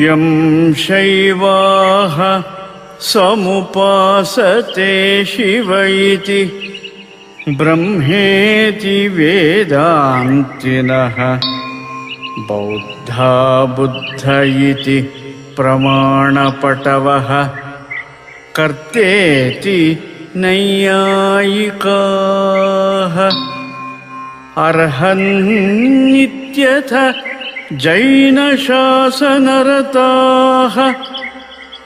M ಶೈವಾಃ ಸಮುಪಾಸತೆ Shiva ಇತಿ ಬ್ರಹ್ಮೇತಿ ವೇದಾಂತಿನಃ ಬೌದ್ಧಾ ಬುದ್ಧ ಇತಿ ಪ್ರಮಾಣಪಟವಃ ಕರ್ತೇತಿ ನೈಯಾಯಿಕಾಃ ಅರ್ಹನ್ನಿತ್ಯಥ ಜೈನಶಾಸನರತಾಃ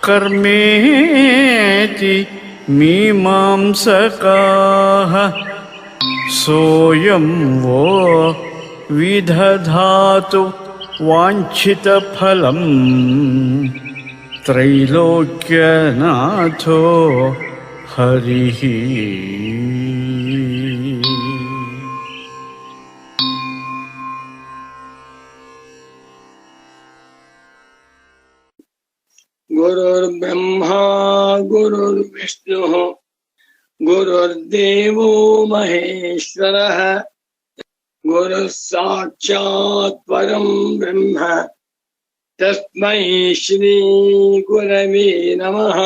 ಕರ್ಮೇತಿ ಮೀಮಾಂಸಕಾಃ ಸೋಯಂ ವೋ ವಿದಧಾತು ವಾಂಛಿತಫಲಂ ತ್ರೈಲೋಕ್ಯನಾಥೋ ಹರಿಃ. ಗುರುರ್ಬ್ರಹ್ಮ ಗುರುರ್ವಿಷ್ಣುಃ ಗುರುರ್ದೇವೋ ಮಹೇಶ್ವರಃ ಗುರುಃ ಸಾಕ್ಷಾತ್ ಪರಂ ಬ್ರಹ್ಮ ತಸ್ಮೈ ಶ್ರೀ ಗುರವೇ ನಮಃ.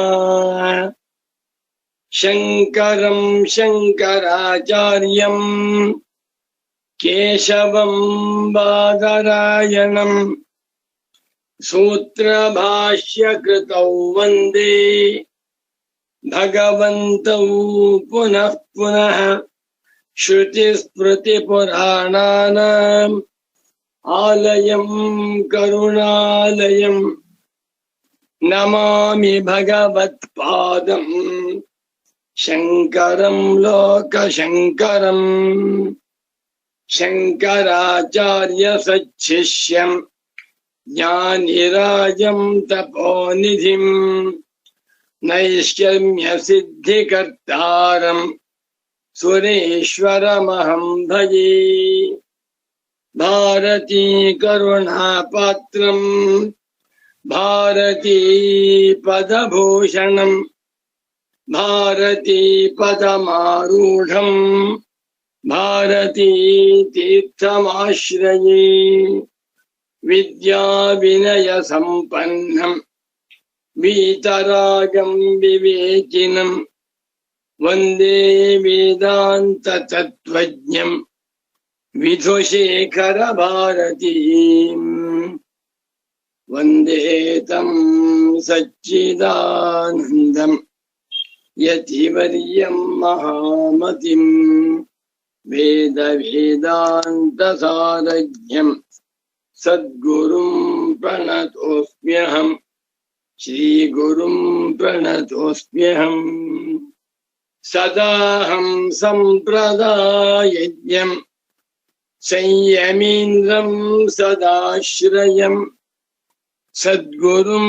ಶಂಕರಂ ಶಂಕರಾಚಾರ್ಯಂ ಕೇಶವಂ ಬಾದರಾಯಣಂ ಸೂತ್ರಭಾಷ್ಯಕೃತೌ ವಂದೇ ಭಗವಂತೌ ಪುನಃ ಪುನಃ. ಶ್ರುತಿಸ್ಮೃತಿಪುರಾಣಾನಾಂ ಆಲಯಂ ಕರುಣಾಲಯಂ ನಮಾಮಿ ಭಗವತ್ಪಾದಂ ಶಂಕರಂ ಲೋಕಶಂಕರಂ. ಶಂಕರಾಚಾರ್ಯ ಸಚ್ಚಿಷ್ಯಂ ಜ್ಞಾನಿರಾಜಂ ತಪೋನಿಧಿಂ ನೈಷ್ಕರ್ಮ್ಯ ಸಿದ್ಧಿಕರ್ತಾರಂ ಸುರೇಶ್ವರಮಹಂ ಭಜೆ. ಭಾರತೀ ಕರುಣಾಪಾತ್ರಂ ಭಾರತೀ ಪದಭೂಷಣಂ ಭಾರತೀ ಪದಮಾರೂಢಂ ಭಾರತೀ ತೀರ್ಥಮಾಶ್ರಯೇ. ವಿದ್ಯಾ ವಿನಯ ಸಂಪನ್ನಂ ವೀತರಾಗಂ ವಿವೇಕಿನಂ ವಂದೇ ವೇದಾಂತ ತತ್ವಜ್ಞಂ ವಿಧುಶೇಖರ ಭಾರತೀಂ. ವಂದೇ ತಂ ಸಚ್ಚಿದಾನಂದಂ ಯತಿವರ್ಯಂ ಮಹಾಮತಿಂ ವೇದ ವೇದಾಂತ ಸಾರಜ್ಞಂ ಸದ್ಗುರುಂ ಪ್ರಣತೋಸ್ಮ್ಯಹಂ ಶ್ರೀ ಗುರುಂ ಪ್ರಣತೋಸ್ಮ್ಯಹಂ. ಸದಾಹಂ ಸಂಪ್ರದಾಯಜ್ಞಂ ಸಂಯಮೀಂದ್ರಂ ಸದಾಶ್ರಯಂ ಸದ್ಗುರುಂ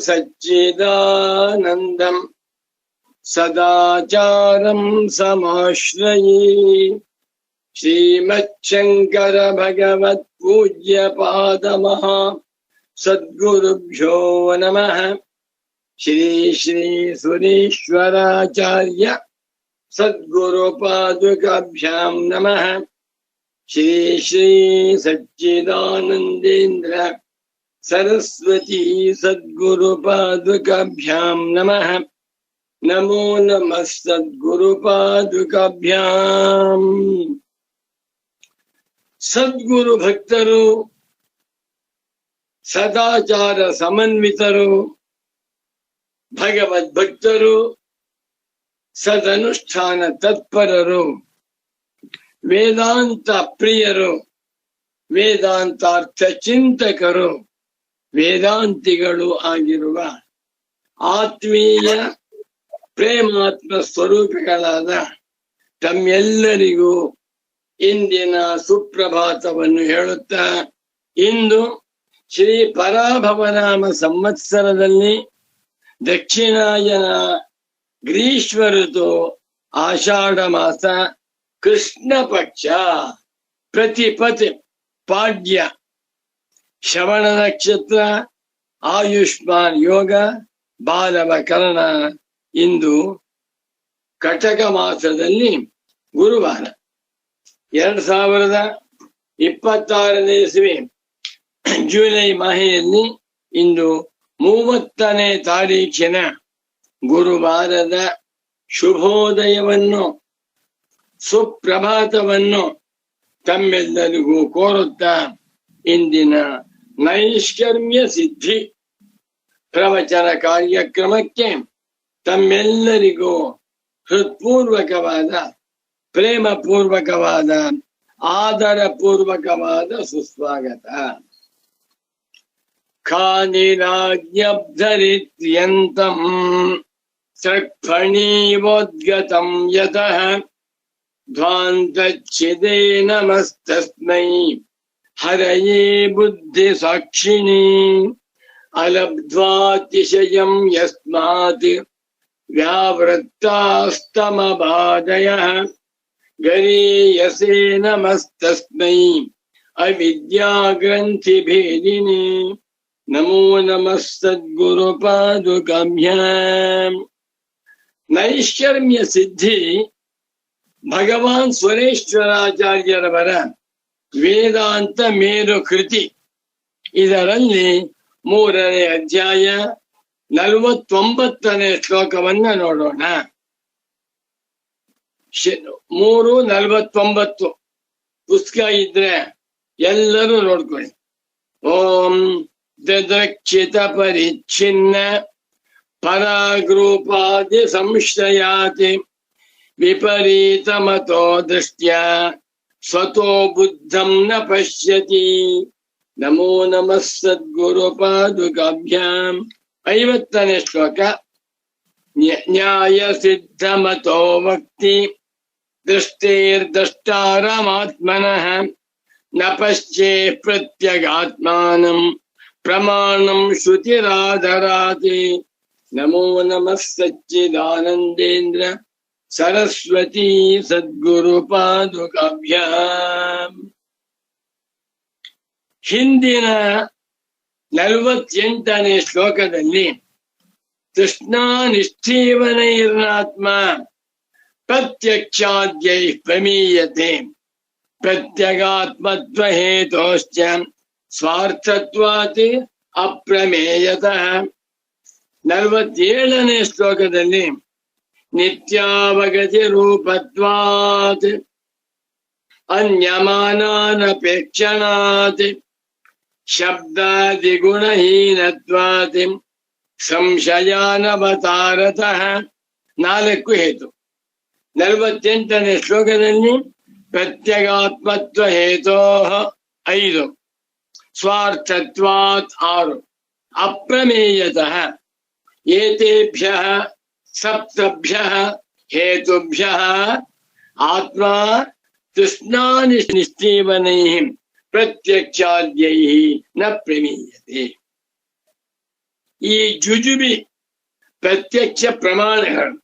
ಸಚ್ಚಿದಾನಂದಂ ಸದಾಚಾರಂ ಸಮಾಶ್ರಯೇ. ಶ್ರೀಮಚ್ಛಂಕರ ಭಗವತ್ ಪೂಜ್ಯ ಪಾದಮಃ ಸದ್ಗುರುಭ್ಯೋ ನಮಃ. ಶ್ರೀ ಶ್ರೀ ಸುರೇಶ್ವರಾಚಾರ್ಯ ಸದ್ಗುರು ಪಾದುಕಾಭ್ಯಾಂ ನಮಃ. ಶ್ರೀ ಶ್ರೀ ಸಚ್ಚಿದಾನಂದೇಂದ್ರ ಸರಸ್ವತಿ ಸದ್ಗುರು ಪಾದುಕಾಭ್ಯಾಂ ನಮಃ. ನಮೋ ನಮಃ ಸದ್ಗುರು ಪಾದುಕಾಭ್ಯಾಂ. ಸದ್ಗುರು ಭಕ್ತರು, ಸದಾಚಾರ ಸಮನ್ವಿತರು, ಭಗವದ್ಭಕ್ತರು, ಸದನುಷ್ಠಾನ ತತ್ಪರರು, ವೇದಾಂತ ಪ್ರಿಯರು, ವೇದಾಂತಾರ್ಥ ಚಿಂತಕರು, ವೇದಾಂತಿಗಳು ಆಗಿರುವ ಆತ್ಮೀಯ ಪ್ರೇಮಾತ್ಮ ಸ್ವರೂಪಿಗಳಾದ ತಮ್ಮೆಲ್ಲರಿಗೂ ಇಂದಿನ ಸುಪ್ರಭಾತವನ್ನು ಹೇಳುತ್ತಾ, ಇಂದು ಶ್ರೀ ಪರಾಭವನಾಮ ಸಂವತ್ಸರದಲ್ಲಿ ದಕ್ಷಿಣಾಯನ ಗ್ರೀಷ್ಮ ಋತು ಆಷಾಢ ಮಾಸ ಕೃಷ್ಣ ಪಕ್ಷ ಪ್ರತಿಪತ್ ಪಾಡ್ಯ ಶ್ರವಣ ನಕ್ಷತ್ರ ಆಯುಷ್ಮಾನ್ ಯೋಗ ಬಾಲವ ಕರ್ಣ. ಇಂದು ಕಟಕ ಮಾಸದಲ್ಲಿ ಗುರುವಾರ 2026 ಇಸ್ವಿ ಜುಲೈ ಮಾಹೆಯಲ್ಲಿ ಇಂದು 30ನೇ ತಾರೀಖಿನ ಗುರುವಾರದ ಶುಭೋದಯವನ್ನು ಸುಪ್ರಭಾತವನ್ನು ತಮ್ಮೆಲ್ಲರಿಗೂ ಕೋರುತ್ತಾ ಇಂದಿನ ನೈಷ್ಕರ್ಮ್ಯ ಸಿದ್ಧಿ ಪ್ರವಚನ ಕಾರ್ಯಕ್ರಮಕ್ಕೆ ತಮ್ಮೆಲ್ಲರಿಗೂ ಹೃತ್ಪೂರ್ವಕವಾದ ಪ್ರೇಮಪೂರ್ವಕವಾದ ಆದರಪೂರ್ವಕವಾದ ಸುಸ್ವಾಗತ. ಖಾನಿರಾಜ್ಞಬ್ಧರಿತ್ಯಂತಂ ಸೃಕ್ಫಣೀವೋದ್ಗತಂ ಯತಃ ಧ್ವಾಂತಚ್ಛಿದೇ ನಮಸ್ತಸ್ಮೈ ಹರಯೇ ಬುದ್ಧಿ ಸಾಕ್ಷಿಣೀ ಅಲಬ್ಧ್ವಾತಿಶಯಂ ಯಸ್ಮಾತ್ ವ್ಯಾವೃತ್ತಾಸ್ತಮಬಾಧಯಃ ಗರೀಯಸೇ ನಮಸ್ತಸ್ಮೈ ಅವಿದ್ಯಾಗ್ರಂಥಿಭೇದಿನೇ ನಮೋ ನಮಃ ಸದ್ಗುರುಪಾದುಕಾಭ್ಯಾಂ. ನೈಷ್ಕರ್ಮ್ಯ ಸಿದ್ಧಿ ಭಗವಾನ್ ಸ್ವರೇಶ್ವರಾಚಾರ್ಯರವರ ವೇದಾಂತ ಮೇರು ಕೃತಿ. ಇದರಲ್ಲಿ 3ನೇ ಅಧ್ಯಾಯ 49ನೇ ಶ್ಲೋಕವನ್ನ ನೋಡೋಣ. 3:49 ಪುಸ್ತಕ ಇದ್ರೆ ಎಲ್ಲರೂ ನೋಡ್ಕೊಳ್ಳಿ. ಓಂ ದದಕ್ಷಿತ ಪರಿಚ್ಛಿನ್ನ ಪರಾಗ್ರೂಪಾದಿ ಸಂಶಯಾತಿ ವಿಪರೀತಮತೋ ದೃಷ್ಟ್ಯಾ ಸ್ವತೋ ಬುದ್ಧಂ ನ ಪಶ್ಯತಿ ನಮೋ ನಮಃ ಸದ್ಗುರುಪಾದುಕಾಭ್ಯಾಂ. 50ನೇ ಶ್ಲೋಕ. ನ್ಯಾಯ ಸಿದ್ಧಮತೋ ವಕ್ತಿ ದೃಷ್ಟೇರ್ದಷ್ಟಾರಮಾತ್ಮನಃ ನ ಪಶ್ಯೇ ಪ್ರತ್ಯಗಾತ್ಮಾನಂ ಪ್ರಮಾಣಂ ಶ್ರುತಿರಾಧರಾತಿ ನಮೋ ನಮಃ ಸಚ್ಚಿದಾನಂದೇಂದ್ರ ಸರಸ್ವತಿ ಸದ್ಗುರುಪಾದುಕಾಭ್ಯಾಂ. ಹಿಂದಿನ 48ನೇ ಶ್ಲೋಕದಲ್ಲಿ ತೃಷ್ಣಾನಿಷ್ಠೀವನೈರ್ನಾತ್ಮ ಪ್ರತ್ಯಕ್ಷಾದ್ಯೈ ಪ್ರಮೀಯತೆ ಪ್ರತ್ಯಗಾತ್ಮತ್ವ ಹೇತೋಶ್ಚ ಸ್ವಾರ್ಥತ್ವಾತ್ ಅಪ್ರಮೇಯತಃ. 47ನೇ ಶ್ಲೋಕದಲ್ಲಿ ನಿತ್ಯಾವಗತಿ ರೂಪತ್ವಾತ್ ಅನ್ಯಮಾನಾನಪೇಕ್ಷಣಾತ್ ಶಬ್ದಾದಿ ಗುಣಹೀನತ್ವಾತ್ ಸಂಶಯಾನವತಾರತಃ. 4 ಹೇತು. 48ನೇ ಶ್ಲೋಕದಲ್ಲಿ ಪ್ರತ್ಯಗಾತ್ಮತ್ವ ಹೇತೋ 5, ಸ್ವಾರ್ಥತ್ವಾತ್ 6, ಅಪ್ರಮೇಯತಃ ಏತೇಭ್ಯಃ ಸಪ್ತಭ್ಯಃ ಹೇತುಭ್ಯಃ ಆತ್ಮ ತೃಷ್ಣಾನಿಷ್ಠೀವನೈಃ ಪ್ರತ್ಯಕ್ಷಾದ್ಯೈಃ ನ ಪ್ರಮೀಯತೆ. ಈ ಜುಜುಬಿ ಪ್ರತ್ಯಕ್ಷ ಪ್ರಮಾಣಗಳು.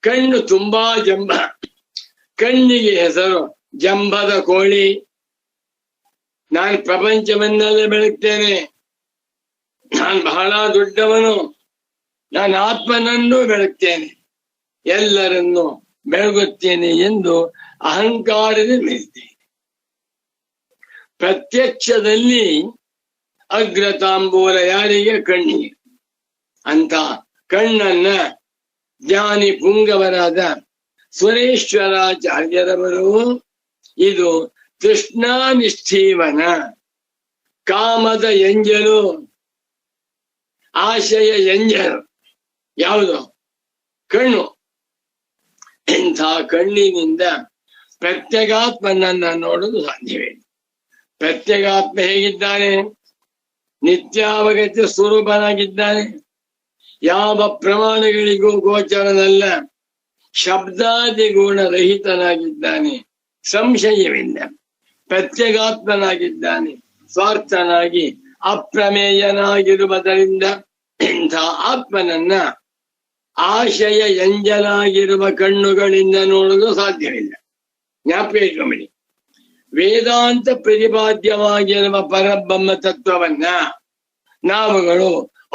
ಕಣ್ಣು ತುಂಬಾ ಜಂಬ, ಕಣ್ಣಿಗೆ ಹೆಸರು ಜಂಬದ ಕೋಳಿ. ನಾನು ಪ್ರಪಂಚವನ್ನೆಲ್ಲ ಬೆಳಗ್ತೇನೆ, ನಾನು ಬಹಳ ದೊಡ್ಡವನು, ನಾನು ಆತ್ಮನನ್ನು ಬೆಳಗ್ತೇನೆ, ಎಲ್ಲರನ್ನು ಬೆಳಗುತ್ತೇನೆ ಎಂದು ಅಹಂಕಾರದಿಂದ ಮೆರೆಯುತ್ತೇನೆ. ಪ್ರತ್ಯಕ್ಷದಲ್ಲಿ ಅಗ್ರತಾಂಬೂಲ ಯಾರಿಗೆ? ಕಣ್ಣಿಗೆ. ಅಂತ ಕಣ್ಣನ್ನ ಜ್ಞಾನಿ ಪುಂಗವರಾದ ಸುರೇಶ್ವರಾಚಾರ್ಯರವರು ಇದು ತೃಷ್ಣಾನಿಷ್ಠೀವನ, ಕಾಮದ ಎಂಜಲು, ಆಶಯ ಎಂಜಲು ಯಾವುದು? ಕಣ್ಣು. ಇಂಥ ಕಣ್ಣಿನಿಂದ ಪ್ರತ್ಯಗಾತ್ಮನನ್ನ ನೋಡಲು ಸಾಧ್ಯವೇ? ಪ್ರತ್ಯಗಾತ್ಮ ಹೇಗಿದ್ದಾನೆ? ನಿತ್ಯಾವಗತ್ಯ ಸ್ವರೂಪನಾಗಿದ್ದಾನೆ, ಯಾವ ಪ್ರಮಾಣಗಳಿಗೂ ಗೋಚರನಲ್ಲ, ಶಬ್ದಾದಿ ಗುಣರಹಿತನಾಗಿದ್ದಾನೆ, ಸಂಶಯವಿಲ್ಲ, ಪ್ರತ್ಯಗಾತ್ಮನಾಗಿದ್ದಾನೆ, ಸ್ವಾರ್ಥನಾಗಿ ಅಪ್ರಮೇಯನಾಗಿರುವುದರಿಂದ ಇಂಥ ಆತ್ಮನನ್ನ ಆಶಯ ಎಂಜಲಾಗಿರುವ ಕಣ್ಣುಗಳಿಂದ ನೋಡಲು ಸಾಧ್ಯವಿಲ್ಲ. ಜ್ಞಾಪಕ ಇಟ್ಕೊಂಬಿಡಿ. ವೇದಾಂತ ಪ್ರತಿಪಾದ್ಯವಾಗಿರುವ ಪರಬ್ರಹ್ಮ ತತ್ವವನ್ನ ನಾವುಗಳು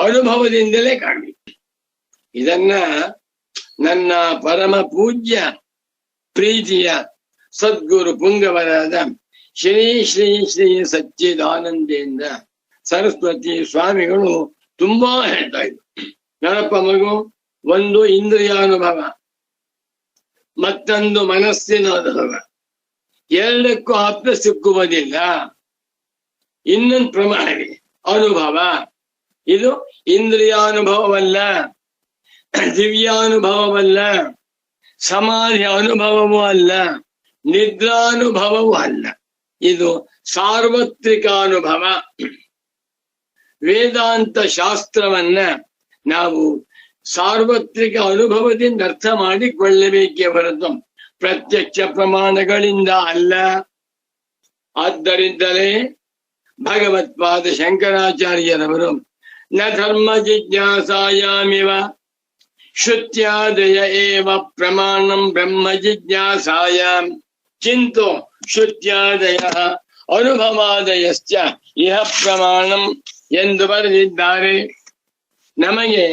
ಅನುಭವದಿಂದಲೇ ಕಾಣಬೇಕು. ಇದನ್ನ ನನ್ನ ಪರಮ ಪೂಜ್ಯ ಪ್ರೀತಿಯ ಸದ್ಗುರು ಪುಂಗವರಾದ ಶ್ರೀ ಶ್ರೀ ಶ್ರೀ ಸಚ್ಚಿದಾನಂದೇಂದ್ರ ಸರಸ್ವತಿ ಸ್ವಾಮಿಗಳು ತುಂಬಾ ಹೇಳ್ತಾ ಇದ್ರು. ನರಪ್ಪ ಮಗು, ಒಂದು ಇಂದ್ರಿಯಾನುಭವ, ಮತ್ತೊಂದು ಮನಸ್ಸಿನ ಅನುಭವ, ಎರಡಕ್ಕೂ ಆಪ್ತ ಸಿಕ್ಕುವುದಿಲ್ಲ. ಇನ್ನೊಂದು ಪ್ರಮಾಣವಿದೆ, ಅನುಭವ. ಇದು ಇಂದ್ರಿಯಾನುಭವವಲ್ಲ, ದಿವ್ಯಾನುಭವವಲ್ಲ, ಸಮಾಧಿ ಅನುಭವವೂ ಅಲ್ಲ, ನಿದ್ರಾನುಭವವೂ ಅಲ್ಲ. ಇದು ಸಾರ್ವತ್ರಿಕ ಅನುಭವ. ವೇದಾಂತ ಶಾಸ್ತ್ರವನ್ನ ನಾವು ಸಾರ್ವತ್ರಿಕ ಅನುಭವದಿಂದ ಅರ್ಥ ಮಾಡಿಕೊಳ್ಳಬೇಕೇ ಹೊರತು ಪ್ರತ್ಯಕ್ಷ ಪ್ರಮಾಣಗಳಿಂದ ಅಲ್ಲ. ಆದ್ದರಿಂದಲೇ ಭಗವತ್ಪಾದ ಶಂಕರಾಚಾರ್ಯರವರು ನ ಧರ್ಮ ಜಿಜ್ಞಾಸಾಯಾಮಿವ ಶ್ರುತ್ಯಾದಯ ಏವ ಪ್ರಮಾಣಂ ಬ್ರಹ್ಮ ಜಿಜ್ಞಾಸಾಯಾಮ್ ಚಿಂತೋ ಶ್ರುತ್ಯಾದಯ ಅನುಭವಾದಯಶ್ಚ ಇಹ ಪ್ರಮಾಣಂ ಎಂದು ಬರೆದಿದ್ದಾರೆ. ನಮಗೆ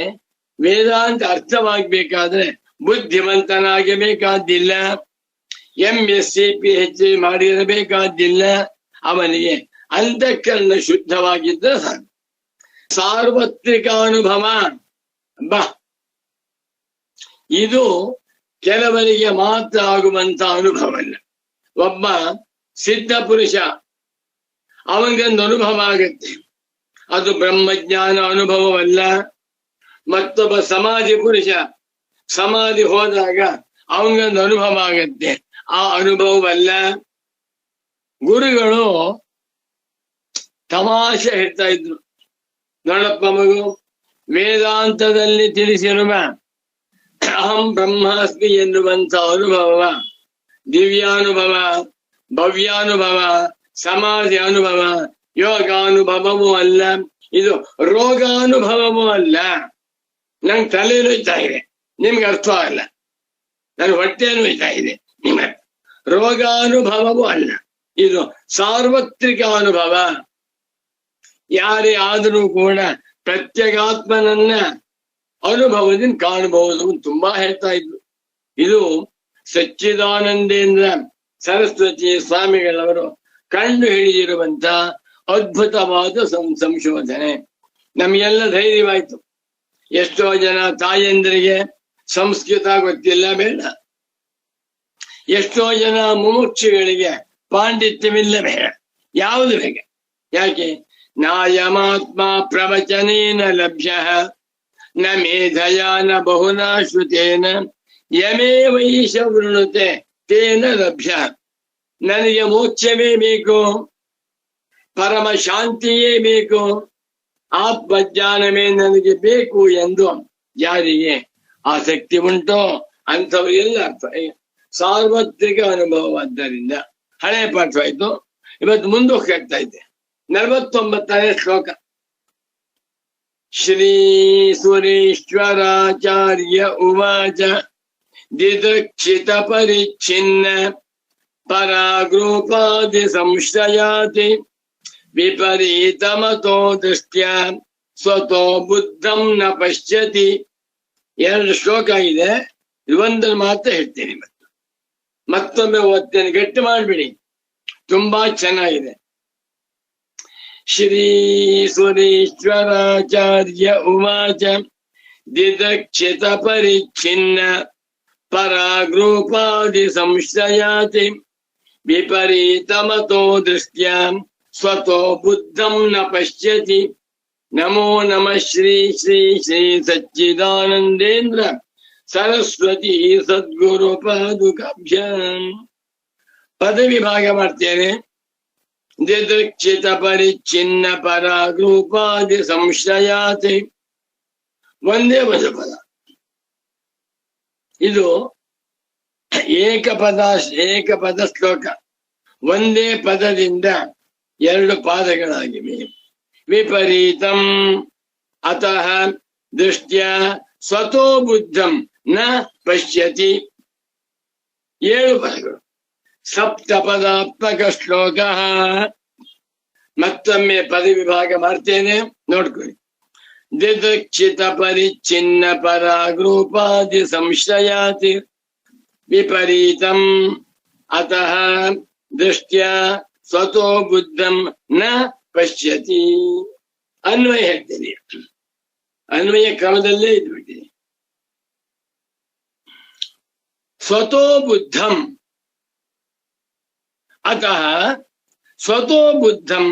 ವೇದಾಂತ ಅರ್ಥವಾಗಬೇಕಾದ್ರೆ ಬುದ್ಧಿವಂತನಾಗಬೇಕಾದ್ದಿಲ್ಲ, MSc PhD ಮಾಡಿರಬೇಕಾದ್ದಿಲ್ಲ. ಅವನಿಗೆ ಅಂತಃಕರಣ ಶುದ್ಧವಾಗಿದ್ದರೆ ಸಾಕು. ಸಾರ್ವತ್ರಿಕ ಅನುಭವ ಇದು ಕೆಲವರಿಗೆ ಮಾತ್ರ ಆಗುವಂತ ಅನುಭವ ಅಲ್ಲ. ಒಬ್ಬ ಸಿದ್ಧ ಪುರುಷ, ಅವನಿಗೊಂದು ಅನುಭವ ಆಗತ್ತೆ, ಅದು ಬ್ರಹ್ಮಜ್ಞಾನ ಅನುಭವವಲ್ಲ. ಮತ್ತೊಬ್ಬ ಸಮಾಧಿ ಪುರುಷ, ಸಮಾಧಿ ಹೋದಾಗ ಅವನಿಗೊಂದು ಅನುಭವ ಆಗತ್ತೆ, ಆ ಅನುಭವವಲ್ಲ. ಗುರುಗಳು ತಮಾಷೆ ಹೇಳ್ತಾ ಇದ್ರು. ನೋಡಪ್ಪ ಮಗು, ವೇದಾಂತದಲ್ಲಿ ತಿಳಿಸಿರುವ ಅಹಂ ಬ್ರಹ್ಮಾಸ್ಮಿ ಎನ್ನುವಂತ ಅನುಭವ ದಿವ್ಯಾನುಭವ, ಭವ್ಯಾನುಭವ, ಸಮಾಧಿ ಅನುಭವ, ಯೋಗಾನುಭವವೂ ಅಲ್ಲ. ಇದು ರೋಗಾನುಭವವೂ ಅಲ್ಲ. ನಂಗೆ ತಲೆ ನೋಯ್ತಾ ಇದೆ, ನಿಮ್ಗೆ ಅರ್ಥ ಆಗಲ್ಲ. ನನ್ನ ಹೊಟ್ಟೆ ನೋಯ್ತಾ ಇದೆ, ನಿಮ್ಗೆ ರೋಗಾನುಭವವೂ ಅಲ್ಲ. ಇದು ಸಾರ್ವತ್ರಿಕ ಅನುಭವ. ಯಾರೇ ಆದರೂ ಕೂಡ ಪ್ರತ್ಯಗಾತ್ಮನನ್ನ ಅನುಭವದಿಂದ ಕಾಣಬಹುದು ತುಂಬಾ ಹೇಳ್ತಾ ಇದ್ರು. ಇದು ಸಚ್ಚಿದಾನಂದೇಂದ್ರ ಸರಸ್ವತಿ ಸ್ವಾಮಿಗಳವರು ಕಂಡು ಹಿಡಿದಿರುವಂತ ಅದ್ಭುತವಾದ ಸಂಶೋಧನೆ. ನಮಗೆಲ್ಲ ಧೈರ್ಯವಾಯ್ತು. ಎಷ್ಟೋ ಜನ ತಾಯಂದ್ರಿಗೆ ಸಂಸ್ಕೃತ ಗೊತ್ತಿಲ್ಲ, ಬೇಡ. ಎಷ್ಟೋ ಜನ ಮುಮುಕ್ಷುಗಳಿಗೆ ಪಾಂಡಿತ್ಯವಿಲ್ಲ, ಬೇಡ. ಯಾವುದು ಬೇಗ? ಯಾಕೆ? ನಾಯಮಾತ್ಮ ಪ್ರವಚನೇನ ಲಭ್ಯ ನ ಮೇಧಯ ನ ಬಹುನಾ ಶ್ರುತೇನ ಯಮೇ ವೈಶ ವೃಣುತೆ ತೇನ ಲಭ್ಯ. ನನಗೆ ಮೋಕ್ಷವೇ ಬೇಕು, ಪರಮ ಶಾಂತಿಯೇ ಬೇಕು, ಆತ್ಮಜ್ಞಾನವೇ ನನಗೆ ಬೇಕು ಎಂದು ಯಾರಿಗೆ ಆಸಕ್ತಿ ಉಂಟೋ ಅಂಥವರಿಗೆಲ್ಲ ಅರ್ಥ. ಸಾರ್ವತ್ರಿಕ ಅನುಭವವಾದ್ದರಿಂದ ಹಳೆ ಪಾಠವಾಯ್ತು. ಇವತ್ತು ಮುಂದೋಗ್ತಾ ಇದ್ದೆ. 49ನೇ ಶ್ಲೋಕ. ಶ್ರೀ ಸುರೇಶ್ವರಾಚಾರ್ಯ ಉವಾಚ ದಿದಕ್ಷಿತ ಪರಿಚ್ಛಿನ್ನ ಪರಾಗ್ರೂಪಾದಿ ಸಂಶ್ರಯಾತಿ ವಿಪರೀತಮತೋ ದೃಷ್ಟ್ಯ ಸ್ವತೋ ಬುದ್ಧಂ ನ ಪಶ್ಯತಿ. 2 ಶ್ಲೋಕ ಇದೆ, ಒಂದನ್ನು ಮಾತ್ರ ಹೇಳ್ತೀನಿ. ಮತ್ತೊಮ್ಮೆ ಓದ್ತೇನೆ, ಗಟ್ಟಿ ಮಾಡ್ಬಿಡಿ, ತುಂಬಾ ಚೆನ್ನಾಗಿದೆ. ಶ್ರೀ ಸುರೇಶ್ವರಾಚಾರ್ಯ ಉವಾಚ ದಿದಕ್ಷಿತ ಪರಿಚ್ಛಿನ್ನ ಪರಾಗ್ರೂಪಾದಿ ಸಂಶ್ರಯಾತಿ ವಿಪರೀತಮತೋ ದೃಷ್ಟ್ಯ ಸ್ವತೋ ಬುದ್ಧಂ ನ ಪಶ್ಯತಿ. ನಮೋ ನಮಃ ಶ್ರೀ ಶ್ರೀ ಶ್ರೀ ಸಚ್ಚಿದಾನಂದೇಂದ್ರ ಸರಸ್ವತಿ ಸದ್ಗುರು ಪಾದುಕಾಭ್ಯಾಂ. ಪದವಿಭಾಗ ಮಾಡ್ತೇನೆ. ದಿದಕ್ಷಿತ ಪರಿಚ್ಛಿನ್ನ ಪರಾಗ್ರೂಪಾದಿ ಸಂಶ್ರಯಾತಿ. ಒಂದೇ ಪದ. ಇದು ಏಕಪದ ಶ್ಲೋಕ. ಒಂದೇ ಪದದಿಂದ 2 ಪಾದಗಳಾಗಿವೆ. ವಿಪರೀತಂ ಅತಃ ದೃಷ್ಟ್ಯ ಸ್ವತೋ ಬುದ್ಧಂ ನ ಪಶ್ಯತಿ. 7 ಪದಗಳು. ಸಪ್ತಪದಾತ್ಮಕ ಶ್ಲೋಕ. ಮತ್ತೊಮ್ಮೆ ಪದವಿಭಾಗ ಮಾಡ್ತೇನೆ, ನೋಡ್ಕೊಳ್ಳಿ. ದಿದಕ್ಷಿತ ಪರಿಚ್ಛಿನ್ನ ಪರಾಗ್ರೂಪಾದಿ ಸಂಶ್ರಯಾತಿ ವಿಪರೀತಂ ಅತಃ ದೃಷ್ಟ್ಯ ಸ್ವತೋ ಬುದ್ಧಂ ನ ಪಶ್ಯತಿ. ಅನ್ವಯ ಹೇಳ್ತೀನಿ, ಅನ್ವಯ ಕ್ರಮದಲ್ಲೇ ಇದ್ಬಿಟ್ಟಿದೆ. ಸ್ವತೋ ಬುದ್ಧಂ ಅತಃ ಸ್ವತೋ ಬುದ್ಧಂ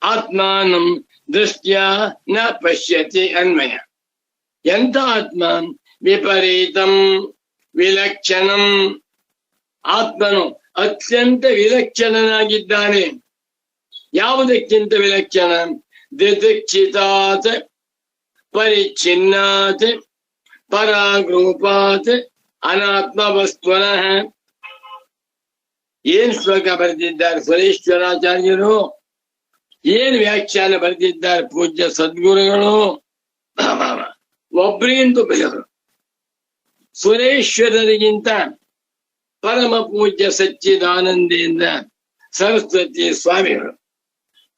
ಆತ್ಮಾನಂ ದೃಷ್ಟ್ಯಾ ನ ಪಶ್ಯತಿ. ಅನ್ವಯ. ಎಂಥ ಆತ್ಮ? ವಿಪರೀತಂ ವಿಲಕ್ಷಣಂ. ಆತ್ಮನು ಅತ್ಯಂತ ವಿಲಕ್ಷಣನಾಗಿದ್ದಾನೆ. ಯಾವುದಕ್ಕಿಂತ ವಿಲಕ್ಷಣ? ದಿತಿಕ್ಷಿತಾತ್ ಪರಿಚ್ಛಿನ್ನಾತ್ ಪರಾಗ್ರೂಪಾತ್ ಅನಾತ್ಮ ವಸ್ತುನಃ. ಏನ್ ಶ್ಲೋಕ ಬರೆದಿದ್ದಾರೆ ಸುರೇಶ್ವರಾಚಾರ್ಯರು, ಏನ್ ವ್ಯಾಖ್ಯಾನ ಬರೆದಿದ್ದಾರೆ ಪೂಜ್ಯ ಸದ್ಗುರುಗಳು. ಒಬ್ಬರಿಂದು ಬೆಳೆದರು. ಸುರೇಶ್ವರರಿಗಿಂತ ಪರಮ ಪೂಜ್ಯ ಸಚ್ಚಿದಾನಂದೇಂದ್ರ ಸರಸ್ವತಿ ಸ್ವಾಮಿಗಳು,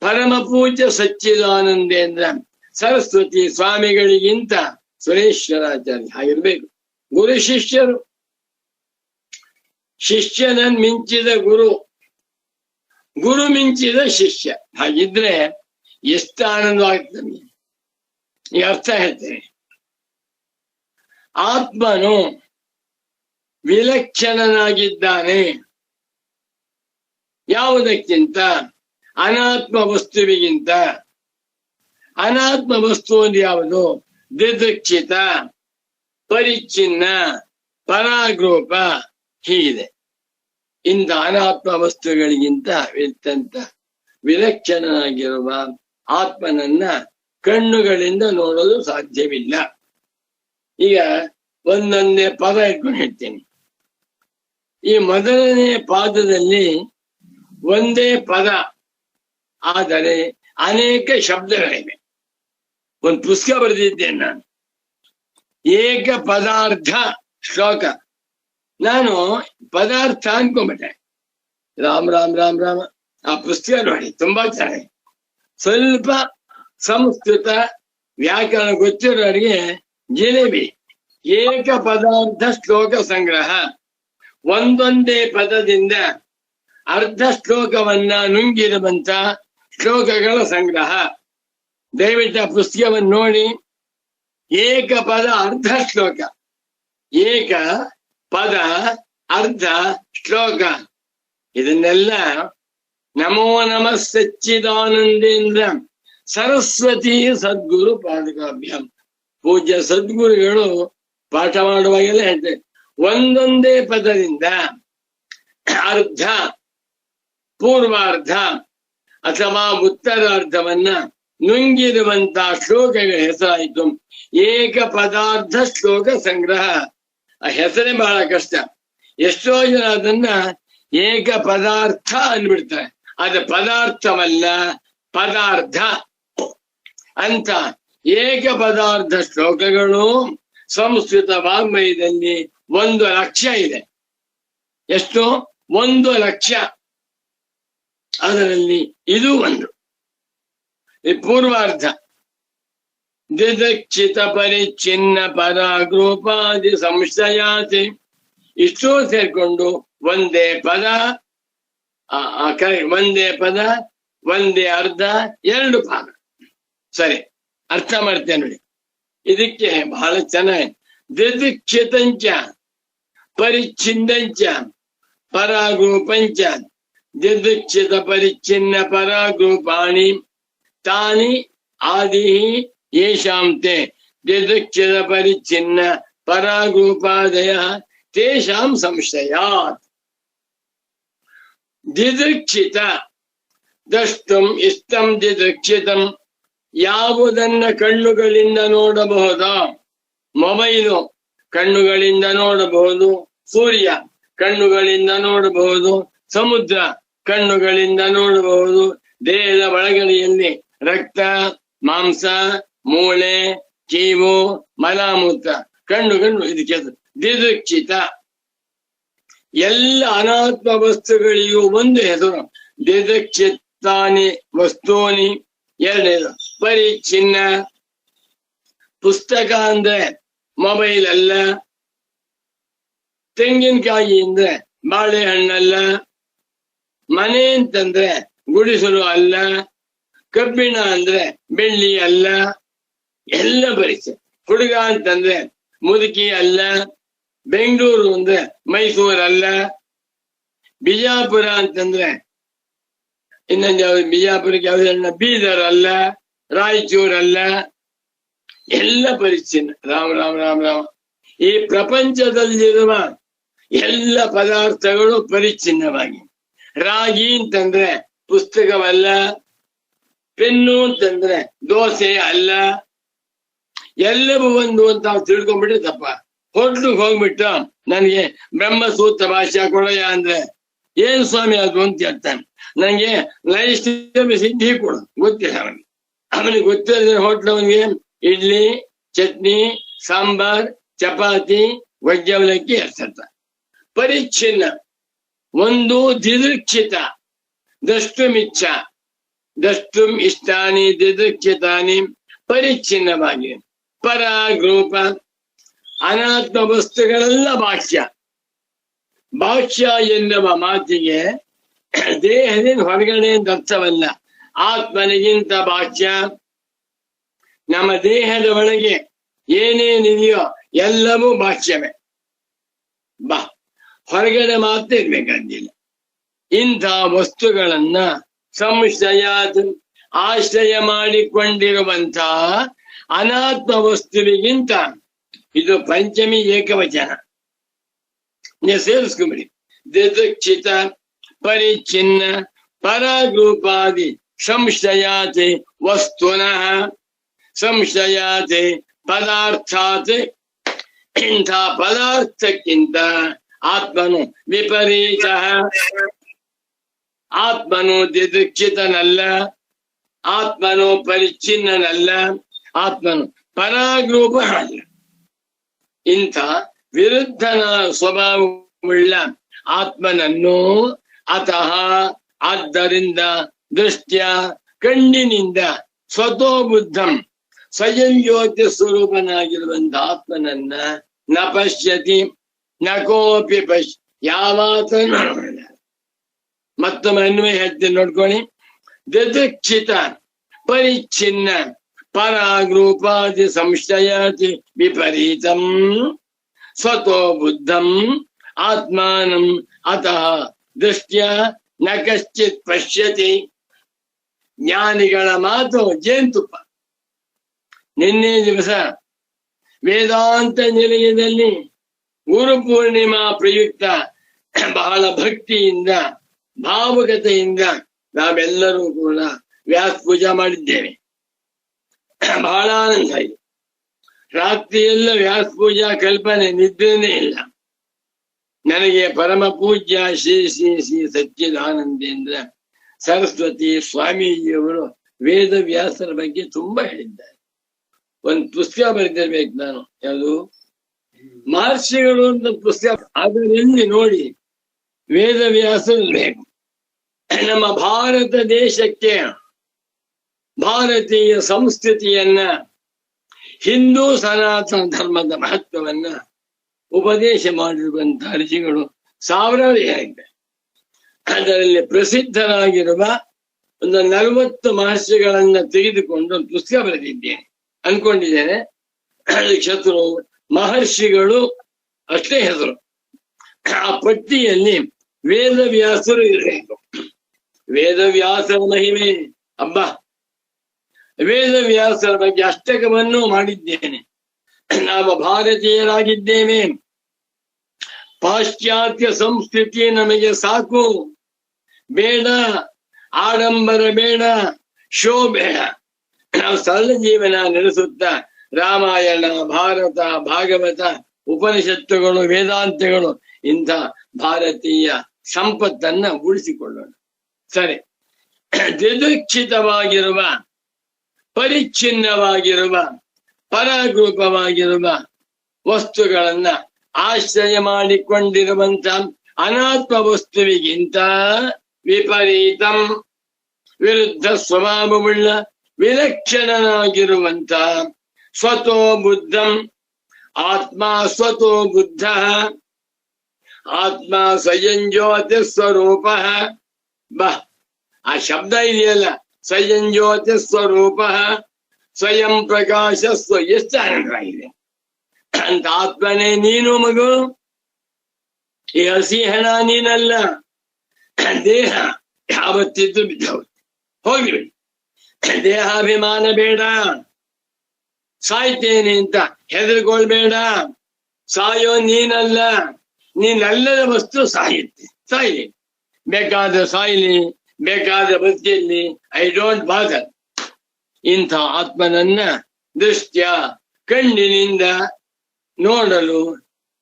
ಪರಮ ಪೂಜ್ಯ ಸಚ್ಚಿದಾನಂದೇಂದ್ರ ಸರಸ್ವತಿ ಸ್ವಾಮಿಗಳಿಗಿಂತ ಸುರೇಶ್ವರಾಚಾರ್ಯ ಹಾಗಿರ್ಬೇಕು. ಗುರು ಶಿಷ್ಯರು, ಶಿಷ್ಯನನ್ ಮಿಂಚಿದ ಗುರು, ಗುರು ಮಿಂಚಿದ ಶಿಷ್ಯ. ಹಾಗಿದ್ರೆ ಎಷ್ಟು ಆನಂದವಾಗ್ತದೆ. ಈ ಅರ್ಥ ಹೇಳ್ತೇನೆ. ಆತ್ಮನು ವಿಲಕ್ಷಣನಾಗಿದ್ದಾನೆ. ಯಾವುದಕ್ಕಿಂತ? ಅನಾತ್ಮ ವಸ್ತುವಿಗಿಂತ. ಅನಾತ್ಮ ವಸ್ತು ಅಂದ್ರೆ ಯಾವುದು? ದಿದಕ್ಷಿತ, ಪರಿಚ್ಛಿನ್ನ, ಪರಾಗ್ರೂಪ. ಹೀಗಿದೆ. ಇಂಥ ಅನಾತ್ಮ ವಸ್ತುಗಳಿಗಿಂತ ಅತ್ಯಂತ ವಿಲಕ್ಷಣನಾಗಿರುವ ಆತ್ಮನನ್ನ ಕಣ್ಣುಗಳಿಂದ ನೋಡಲು ಸಾಧ್ಯವಿಲ್ಲ. ಈಗ ಒಂದೊಂದೇ ಪದ ಇಟ್ಕೊಂಡು ಹೇಳ್ತೇನೆ. ಈ ಮೊದಲನೇ ಪಾದದಲ್ಲಿ ಒಂದೇ ಪದ, ಆದರೆ ಅನೇಕ ಶಬ್ದಗಳಿವೆ. ಒಂದು ಪುಸ್ತಕ ಬರೆದಿದ್ದೇನೆ ನಾನು, ಏಕ ಪದಾರ್ಥ ಶ್ಲೋಕ. ನಾನು ಪದಾರ್ಥ ಅನ್ಕೊಂಡ್ಬಿಟ್ಟೆ. ರಾಮ್ ರಾಮ್ ರಾಮ್ ರಾಮ. ಆ ಪುಸ್ತಕ ನೋಡಿ, ತುಂಬಾ ಚೆನ್ನಾಗಿ. ಸ್ವಲ್ಪ ಸಂಸ್ಕೃತ ವ್ಯಾಕರಣ ಗೊತ್ತಿರೋರಿಗೆ ಜಿಲೇಬಿ. ಏಕ ಪದಾರ್ಥ ಶ್ಲೋಕ ಸಂಗ್ರಹ. ಒಂದೊಂದೇ ಪದದಿಂದ ಅರ್ಧ ಶ್ಲೋಕವನ್ನ ನುಂಗಿರುವಂತ ಶ್ಲೋಕಗಳ ಸಂಗ್ರಹ. ದಯವಿಟ್ಟು ಆ ಪುಸ್ತಕವನ್ನು ನೋಡಿ. ಏಕ ಪದ ಅರ್ಧ ಶ್ಲೋಕ, ಏಕ ಪದ ಅರ್ಧ ಶ್ಲೋಕ. ಇದನ್ನೆಲ್ಲ ನಮೋ ನಮಃ ಸಚ್ಚಿದಾನಂದೇಂದ್ರ ಸರಸ್ವತಿ ಸದ್ಗುರು ಪಾದಕಾಭ್ಯಾಂ. ಪೂಜ್ಯ ಸದ್ಗುರುಗಳು ಪಾಠ ಮಾಡುವಾಗೆಲ್ಲ ಹೇಳ್ತಾರೆ, ಒಂದೊಂದೇ ಪದದಿಂದ ಅರ್ಧ, ಪೂರ್ವಾರ್ಧ ಅಥವಾ ಉತ್ತರಾರ್ಧವನ್ನ ನುಂಗಿರುವಂತಹ ಶ್ಲೋಕಗಳ ಹೆಸರಾಯಿತು ಏಕ ಪದಾರ್ಥ ಶ್ಲೋಕ ಸಂಗ್ರಹ. ಆ ಹೆಸರೇ ಬಹಳ ಕಷ್ಟ. ಎಷ್ಟೋ ಜನ ಅದನ್ನ ಏಕ ಪದಾರ್ಥ ಅಂದ್ಬಿಡ್ತಾರೆ. ಅದು ಪದಾರ್ಥವಲ್ಲ, ಪದಾರ್ಥ ಅಂತ. ಏಕ ಪದಾರ್ಥ ಶ್ಲೋಕಗಳು ಸಂಸ್ಕೃತ ವಾಗ್ಮಯದಲ್ಲಿ 1,00,000 ಇದೆ. ಎಷ್ಟು? 1,00,000. ಅದರಲ್ಲಿ ಇದು ಒಂದು. ಈ ಪೂರ್ವಾರ್ಧ ದಿದಕ್ಷಿತ ಪರಿಚ್ಛಿನ್ನ ಪರಾಗ್ರೂಪಾದಿ ಸಂಶಯಾತಿ. ಇಷ್ಟೋ ಸೇರ್ಕೊಂಡು ಒಂದೇ ಪದ, ಒಂದೇ ಪದ, ಒಂದೇ ಅರ್ಧ, 2 ಪಾದ. ಸರಿ, ಅರ್ಥ ಮಾಡ್ತೇನೆ ನೋಡಿ. ಇದಕ್ಕೆ ಬಹಳ ಚೆನ್ನಾಗಿ ದಿದಕ್ಷಿತಂಚ ಪರಿಚ್ಛಿನ್ನಂಚ ಪರಾಗ್ರೂಪಂಚ ದಿದಕ್ಷಿತ ಪರಿಚ್ಛಿನ್ನ ಪರಾಗ್ರೂಪಾಣಿ ತಾನಿ ಆದಿ ಯೇಷಾಂತೆ ದಿದಕ್ಷಿತ ಪರಿಚ್ಛಿನ್ನ ಪರಾಗ್ರೂಪಾದಯ ತೇಷಾಂ ಸಂಶಯಾತ್. ದಿದಕ್ಷಿತ ದ್ರಷ್ಟುಂ ಇಷ್ಟಂ ದಿದಕ್ಷಿತಂ. ಯಾವುದನ್ನ ಕಣ್ಣುಗಳಿಂದ ನೋಡಬಹುದೋ, ಮೊಬೈಲು ಕಣ್ಣುಗಳಿಂದ ನೋಡಬಹುದು, ಸೂರ್ಯ ಕಣ್ಣುಗಳಿಂದ ನೋಡಬಹುದು, ಸಮುದ್ರ ಕಣ್ಣುಗಳಿಂದ ನೋಡಬಹುದು, ದೇಹದ ಒಳಗಡೆಯಲ್ಲಿ ರಕ್ತ, ಮಾಂಸ, ಮೂಳೆ, ಕೀವು, ಮಲಮೂತ್ರ ಕಣ್ಣು ಇದಕ್ಕೆ ದಿದಕ್ಷಿತ. ಎಲ್ಲ ಅನಾತ್ಮ ವಸ್ತುಗಳಿಗೂ ಒಂದು ಹೆಸರು, ದಿದಕ್ಷಿತಾನಿ ವಸ್ತೂನಿ. ಎರಡನೇದು ಪರಿಚ್ಛಿನ್ನ. ಪುಸ್ತಕ ಅಂದ್ರೆ ಮೊಬೈಲ್ ಅಲ್ಲ, ತೆಂಗಿನಕಾಯಿ ಅಂದ್ರೆ ಬಾಳೆಹಣ್ಣಲ್ಲ, ಮನೆ ಅಂತಂದ್ರೆ ಗುಡಿಸಲು ಅಲ್ಲ, ಕಬ್ಬಿಣ ಅಂದ್ರೆ ಬೆಳ್ಳಿ ಅಲ್ಲ, ಎಲ್ಲ ಪರಿಚಯ. ಹುಡುಗ ಅಂತಂದ್ರೆ ಮುದುಕಿ ಅಲ್ಲ, ಬೆಂಗಳೂರು ಅಂದ್ರೆ ಮೈಸೂರಲ್ಲ, ಬಿಜಾಪುರ ಅಂತಂದ್ರೆ ಇನ್ನೊಂದು ಯಾವ್ದು, ಬಿಜಾಪುರಕ್ಕೆ ಯಾವ್ದು, ಬೀದರ್ ಅಲ್ಲ, ರಾಯಚೂರಲ್ಲ, ಎಲ್ಲ ಪರಿಚ್ಛಿನ್ನ. ರಾಮ ರಾಮ ರಾಮ ರಾಮ. ಈ ಪ್ರಪಂಚದಲ್ಲಿರುವ ಎಲ್ಲ ಪದಾರ್ಥಗಳು ಪರಿಚ್ಛಿನ್ನವಾಗಿ. ರಾಗಿ ಅಂತಂದ್ರೆ ಪುಸ್ತಕವಲ್ಲ, ಪೆನ್ನು ಅಂತಂದ್ರೆ ದೋಸೆ ಅಲ್ಲ, ಎಲ್ಲವೂ ಒಂದು ಅಂತ ನಾವು ತಿಳ್ಕೊಂಡ್ಬಿಟ್ರೆ ತಪ್ಪ. ಹೋಟ್ಲಿಗೆ ಹೋಗ್ಬಿಟ್ಟು ನನಗೆ ಬ್ರಹ್ಮಸೂತ್ರ ಭಾಷಾ ಕೊಡಯ್ಯ ಅಂದ್ರೆ ಏನ್ ಸ್ವಾಮಿ ಅದು ಅಂತ ಹೇಳ್ತಾನೆ. ನಂಗೆ ನೈಷ್ಠಿಕ ಸಿದ್ಧಿ ಕೊಡು, ಗೊತ್ತಿಲ್ಲ ಅವನಿಗೆ. ಅವನಿಗೆ ಗೊತ್ತಿಲ್ಲ ಹೋಟ್ಲವನಿಗೆ ಇಡ್ಲಿ, ಚಟ್ನಿ, ಸಾಂಬಾರ್, ಚಪಾತಿ, ವಜ್ಜವಲಕ್ಕಿ ಎರ್ಸತ್ತ. ಪರಿಚ್ಛಿನ್ನ. ಒಂದು ದಿದೃಕ್ಷಿತ, ದ್ರಷ್ಟುಮಿಚ್ಛ, ದ್ರಷ್ಟುಂ ಇಷ್ಟಾನಿ ದಿದೃಕ್ಷಿತಾನಿ, ಪರಿಚ್ಛಿನ್ನವಾಗಿ. ಪರಾಗ್ರೂಪ, ಅನಾತ್ಮ ವಸ್ತುಗಳೆಲ್ಲ ಭಾಷ್ಯ. ಭಾಷ್ಯ ಎನ್ನುವ ಮಾತಿಗೆ ದೇಹದಿಂದ ಹೊರಗಡೆ ಅಂತ ಅರ್ಥವಲ್ಲ. ಆತ್ಮನಿಗಿಂತ ಭಾಷ್ಯ. ನಮ್ಮ ದೇಹದ ಒಳಗೆ ಏನೇನಿದೆಯೋ ಎಲ್ಲವೂ ಭಾಷ್ಯವೇ. ಹೊರಗಡೆ ಮಾತ್ರ ಇರ್ಬೇಕಾಗಿಲ್ಲ. ಇಂಥ ವಸ್ತುಗಳನ್ನ ಸಂಶಯಾತ್ ಆಶ್ರಯ ಮಾಡಿಕೊಂಡಿರುವಂತಹ ಅನಾತ್ಮ ವಸ್ತುವಿಗಿಂತ, ಇದು ಪಂಚಮಿ ಏಕವಚನ, ಸೇರಿಸ್ಕೊಂಬಿಡಿ. ದಿದೃಕ್ಷಿತ, ಪರಿಚ್ಛಿನ್ನ, ಪರಾಗ್ರೂಪಾದಿ ಸಂಶಯಾತ್ ವಸ್ತುನಃ, ಸಂಶಯಾತ್ ಪದಾರ್ಥಾತ್, ಇಂಥ ಪದಾರ್ಥಕ್ಕಿಂತ ಆತ್ಮನು ವಿಪರೀತ. ಆತ್ಮನು ದಿದೃಕ್ಷಿತನಲ್ಲ, ಆತ್ಮನು ಪರಿಚ್ಛಿನ್ನನಲ್ಲ, ಆತ್ಮನು ಪರಾಗ್ರೂಪ ಅಲ್ಲ. ಇಂಥ ವಿರುದ್ಧನ ಸ್ವಭಾವವುಳ್ಳ ಆತ್ಮನನ್ನು ಅತಃ ಆದ್ದರಿಂದ ದೃಷ್ಟ್ಯ ಕಣ್ಣಿನಿಂದ ಸ್ವತೋ ಬುದ್ಧಂ ಸ್ವಯಂ ಜ್ಯೋತಿ ಸ್ವರೂಪನಾಗಿರುವಂತ ಆತ್ಮನನ್ನ ನ ಪಶ್ಯತಿ ನ ಕೋಪಿ ಪಶ್ಯ, ಯಾವಾತ ನೋಡಲ್ಲ. ಮತ್ತೊಮ್ಮೆ ಅನ್ವಯ ಹೇಳ್ತೀನಿ ನೋಡ್ಕೊಳ್ಳಿ. ದಿದೃಕ್ಷಿತ, ಪರಿಚ್ಛಿನ್ನ, ಪರಾಗ್ರೂಪಾದಿ ಸಂಶಯಾತಿ ವಿಪರೀತಂ ಸ್ವತೋ ಬುದ್ಧಂ ಆತ್ಮಾನಂ ಅತಃ ದೃಷ್ಟ್ಯ ನ ಕಶ್ಚಿತ್ ಪಶ್ಯತಿ. ಜ್ಞಾನಿಗಳ ಮಾತು ಜೇನುತುಪ್ಪ. ನಿನ್ನೆ ದಿವಸ ವೇದಾಂತ ನಿಲಯದಲ್ಲಿ ಗುರು ಪೂರ್ಣಿಮಾ ಪ್ರಯುಕ್ತ ಬಹಳ ಭಕ್ತಿಯಿಂದ ಭಾವುಕತೆಯಿಂದ ನಾವೆಲ್ಲರೂ ಕೂಡ ವ್ಯಾಸ ಪೂಜಾ ಮಾಡಿದ್ದೇವೆ. ಬಹಳ ಆನಂದ ಆಯಿತು. ರಾತ್ರಿಯೆಲ್ಲ ವ್ಯಾಸ ಪೂಜಾ ಕಲ್ಪನೆ, ನಿದ್ರೇನೇ ಇಲ್ಲ. ನನಗೆ ಪರಮ ಪೂಜ್ಯ ಶ್ರೀ ಶ್ರೀ ಶ್ರೀ ಸಚ್ಚಿದಾನಂದೇಂದ್ರ ಸರಸ್ವತಿ ಸ್ವಾಮೀಜಿಯವರು ವೇದ ವ್ಯಾಸರ ಬಗ್ಗೆ ತುಂಬಾ ಹೇಳಿದ್ದಾರೆ. ಒಂದು ಪುಸ್ತಕ ಬರೆದಿರ್ಬೇಕು ನಾನು, ಯಾವುದು ಮಹರ್ಷಿಗಳು ಅಂತ ಪುಸ್ತಕ. ಅದರಲ್ಲಿ ನೋಡಿ ವೇದವ್ಯಾಸರು ಬೇಕು. ನಮ್ಮ ಭಾರತ ದೇಶಕ್ಕೆ ಭಾರತೀಯ ಸಂಸ್ಕೃತಿಯನ್ನ, ಹಿಂದೂ ಸನಾತನ ಧರ್ಮದ ಮಹತ್ವವನ್ನ ಉಪದೇಶ ಮಾಡಿರುವಂತಹ ಋಷಿಗಳು ಸಾವಿರಾರು ಹೇಳಿದ್ದಾರೆ. ಅದರಲ್ಲಿ ಪ್ರಸಿದ್ಧರಾಗಿರುವ ಒಂದು 40 ಮಹರ್ಷಿಗಳನ್ನ ತೆಗೆದುಕೊಂಡು ಒಂದು ಪುಸ್ತಕ ಬರೆದಿದ್ದೇನೆ ಅನ್ಕೊಂಡಿದ್ದೇನೆ. ಶತ್ರು ಮಹರ್ಷಿಗಳು ಅಷ್ಟೇ ಹೆಸರು. ಆ ಪಟ್ಟಿಯಲ್ಲಿ ವೇದವ್ಯಾಸರು ಇರಬೇಕು. ವೇದವ್ಯಾಸರ ಮಹಿಮೆ ಹಬ್ಬ. ವೇದವ್ಯಾಸರ ಬಗ್ಗೆ ಅಷ್ಟಕವನ್ನು ಮಾಡಿದ್ದೇನೆ. ನಾವು ಭಾರತೀಯರಾಗಿದ್ದೇವೆ, ಪಾಶ್ಚಾತ್ಯ ಸಂಸ್ಕೃತಿ ನಮಗೆ ಸಾಕು, ಬೇಡ ಆಡಂಬರ, ಬೇಡ ಶೋ, ಬೇಡ. ನಾವು ಸರಳ ಜೀವನ ನಡೆಸುತ್ತಾ ರಾಮಾಯಣ, ಭಾರತ, ಭಾಗವತ, ಉಪನಿಷತ್ತುಗಳು, ವೇದಾಂತಗಳು, ಇಂಥ ಭಾರತೀಯ ಸಂಪತ್ತನ್ನ ಉಳಿಸಿಕೊಳ್ಳೋಣ. ಸರಿ, ದಿದೃಕ್ಷಿತವಾಗಿರುವ, ಪರಿಚ್ಛಿನ್ನವಾಗಿರುವ, ಪರಾಗ್ರೂಪವಾಗಿರುವ ವಸ್ತುಗಳನ್ನ ಆಶ್ರಯ ಮಾಡಿಕೊಂಡಿರುವಂತ ಅನಾತ್ಮ ವಸ್ತುವಿಗಿಂತ ವಿಪರೀತಂ, ವಿರುದ್ಧ ಸ್ವಭಾವವುಳ್ಳ, ವಿಲಕ್ಷಣನಾಗಿರುವಂತ ಸ್ವತೋ ಬುದ್ಧಂ, ಆತ್ಮ ಸ್ವತೋ ಬುದ್ಧ, ಆತ್ಮ ಸ್ವಯಂ ಜ್ಯೋತಿ ಸ್ವರೂಪ. ಆ ಶಬ್ದ ಇದೆಯಲ್ಲ, ಸ್ವಯಂ ಜ್ಯೋತಿ ಸ್ವರೂಪ ಸ್ವಯಂ ಪ್ರಕಾಶ ಎಷ್ಟು ಆನಂದವಾಗಿದೆ ಅಂತ ಆತ್ಮನೇ ನೀನು ಮಗು. ಈ ಹಸಿ ಹೆಣ ನೀನಲ್ಲ, ದೇಹ ಯಾವತ್ತಿದ್ದು ಬಿದ್ದವು ಹೋಗಿಬಿಡಿ. ದೇಹಾಭಿಮಾನ ಬೇಡ, ಸಾಯ್ತೇನೆ ಅಂತ ಹೆದರ್ಕೊಳ್ಬೇಡ. ಸಾಯೋ ನೀನಲ್ಲ, ನೀನಲ್ಲದ ವಸ್ತು ಸಾಯಿಲಿ. ಬೇಕಾದ ಸಾಯ್ಲಿ, ಬೇಕಾದ ಬದುಕಿರ್ಲಿ, ಐ ಡೋಂಟ್ ಬಾದರ್. ಇಂಥ ಆತ್ಮನನ್ನ ದೃಷ್ಟ್ಯ ಕಣ್ಣಿನಿಂದ ನೋಡಲು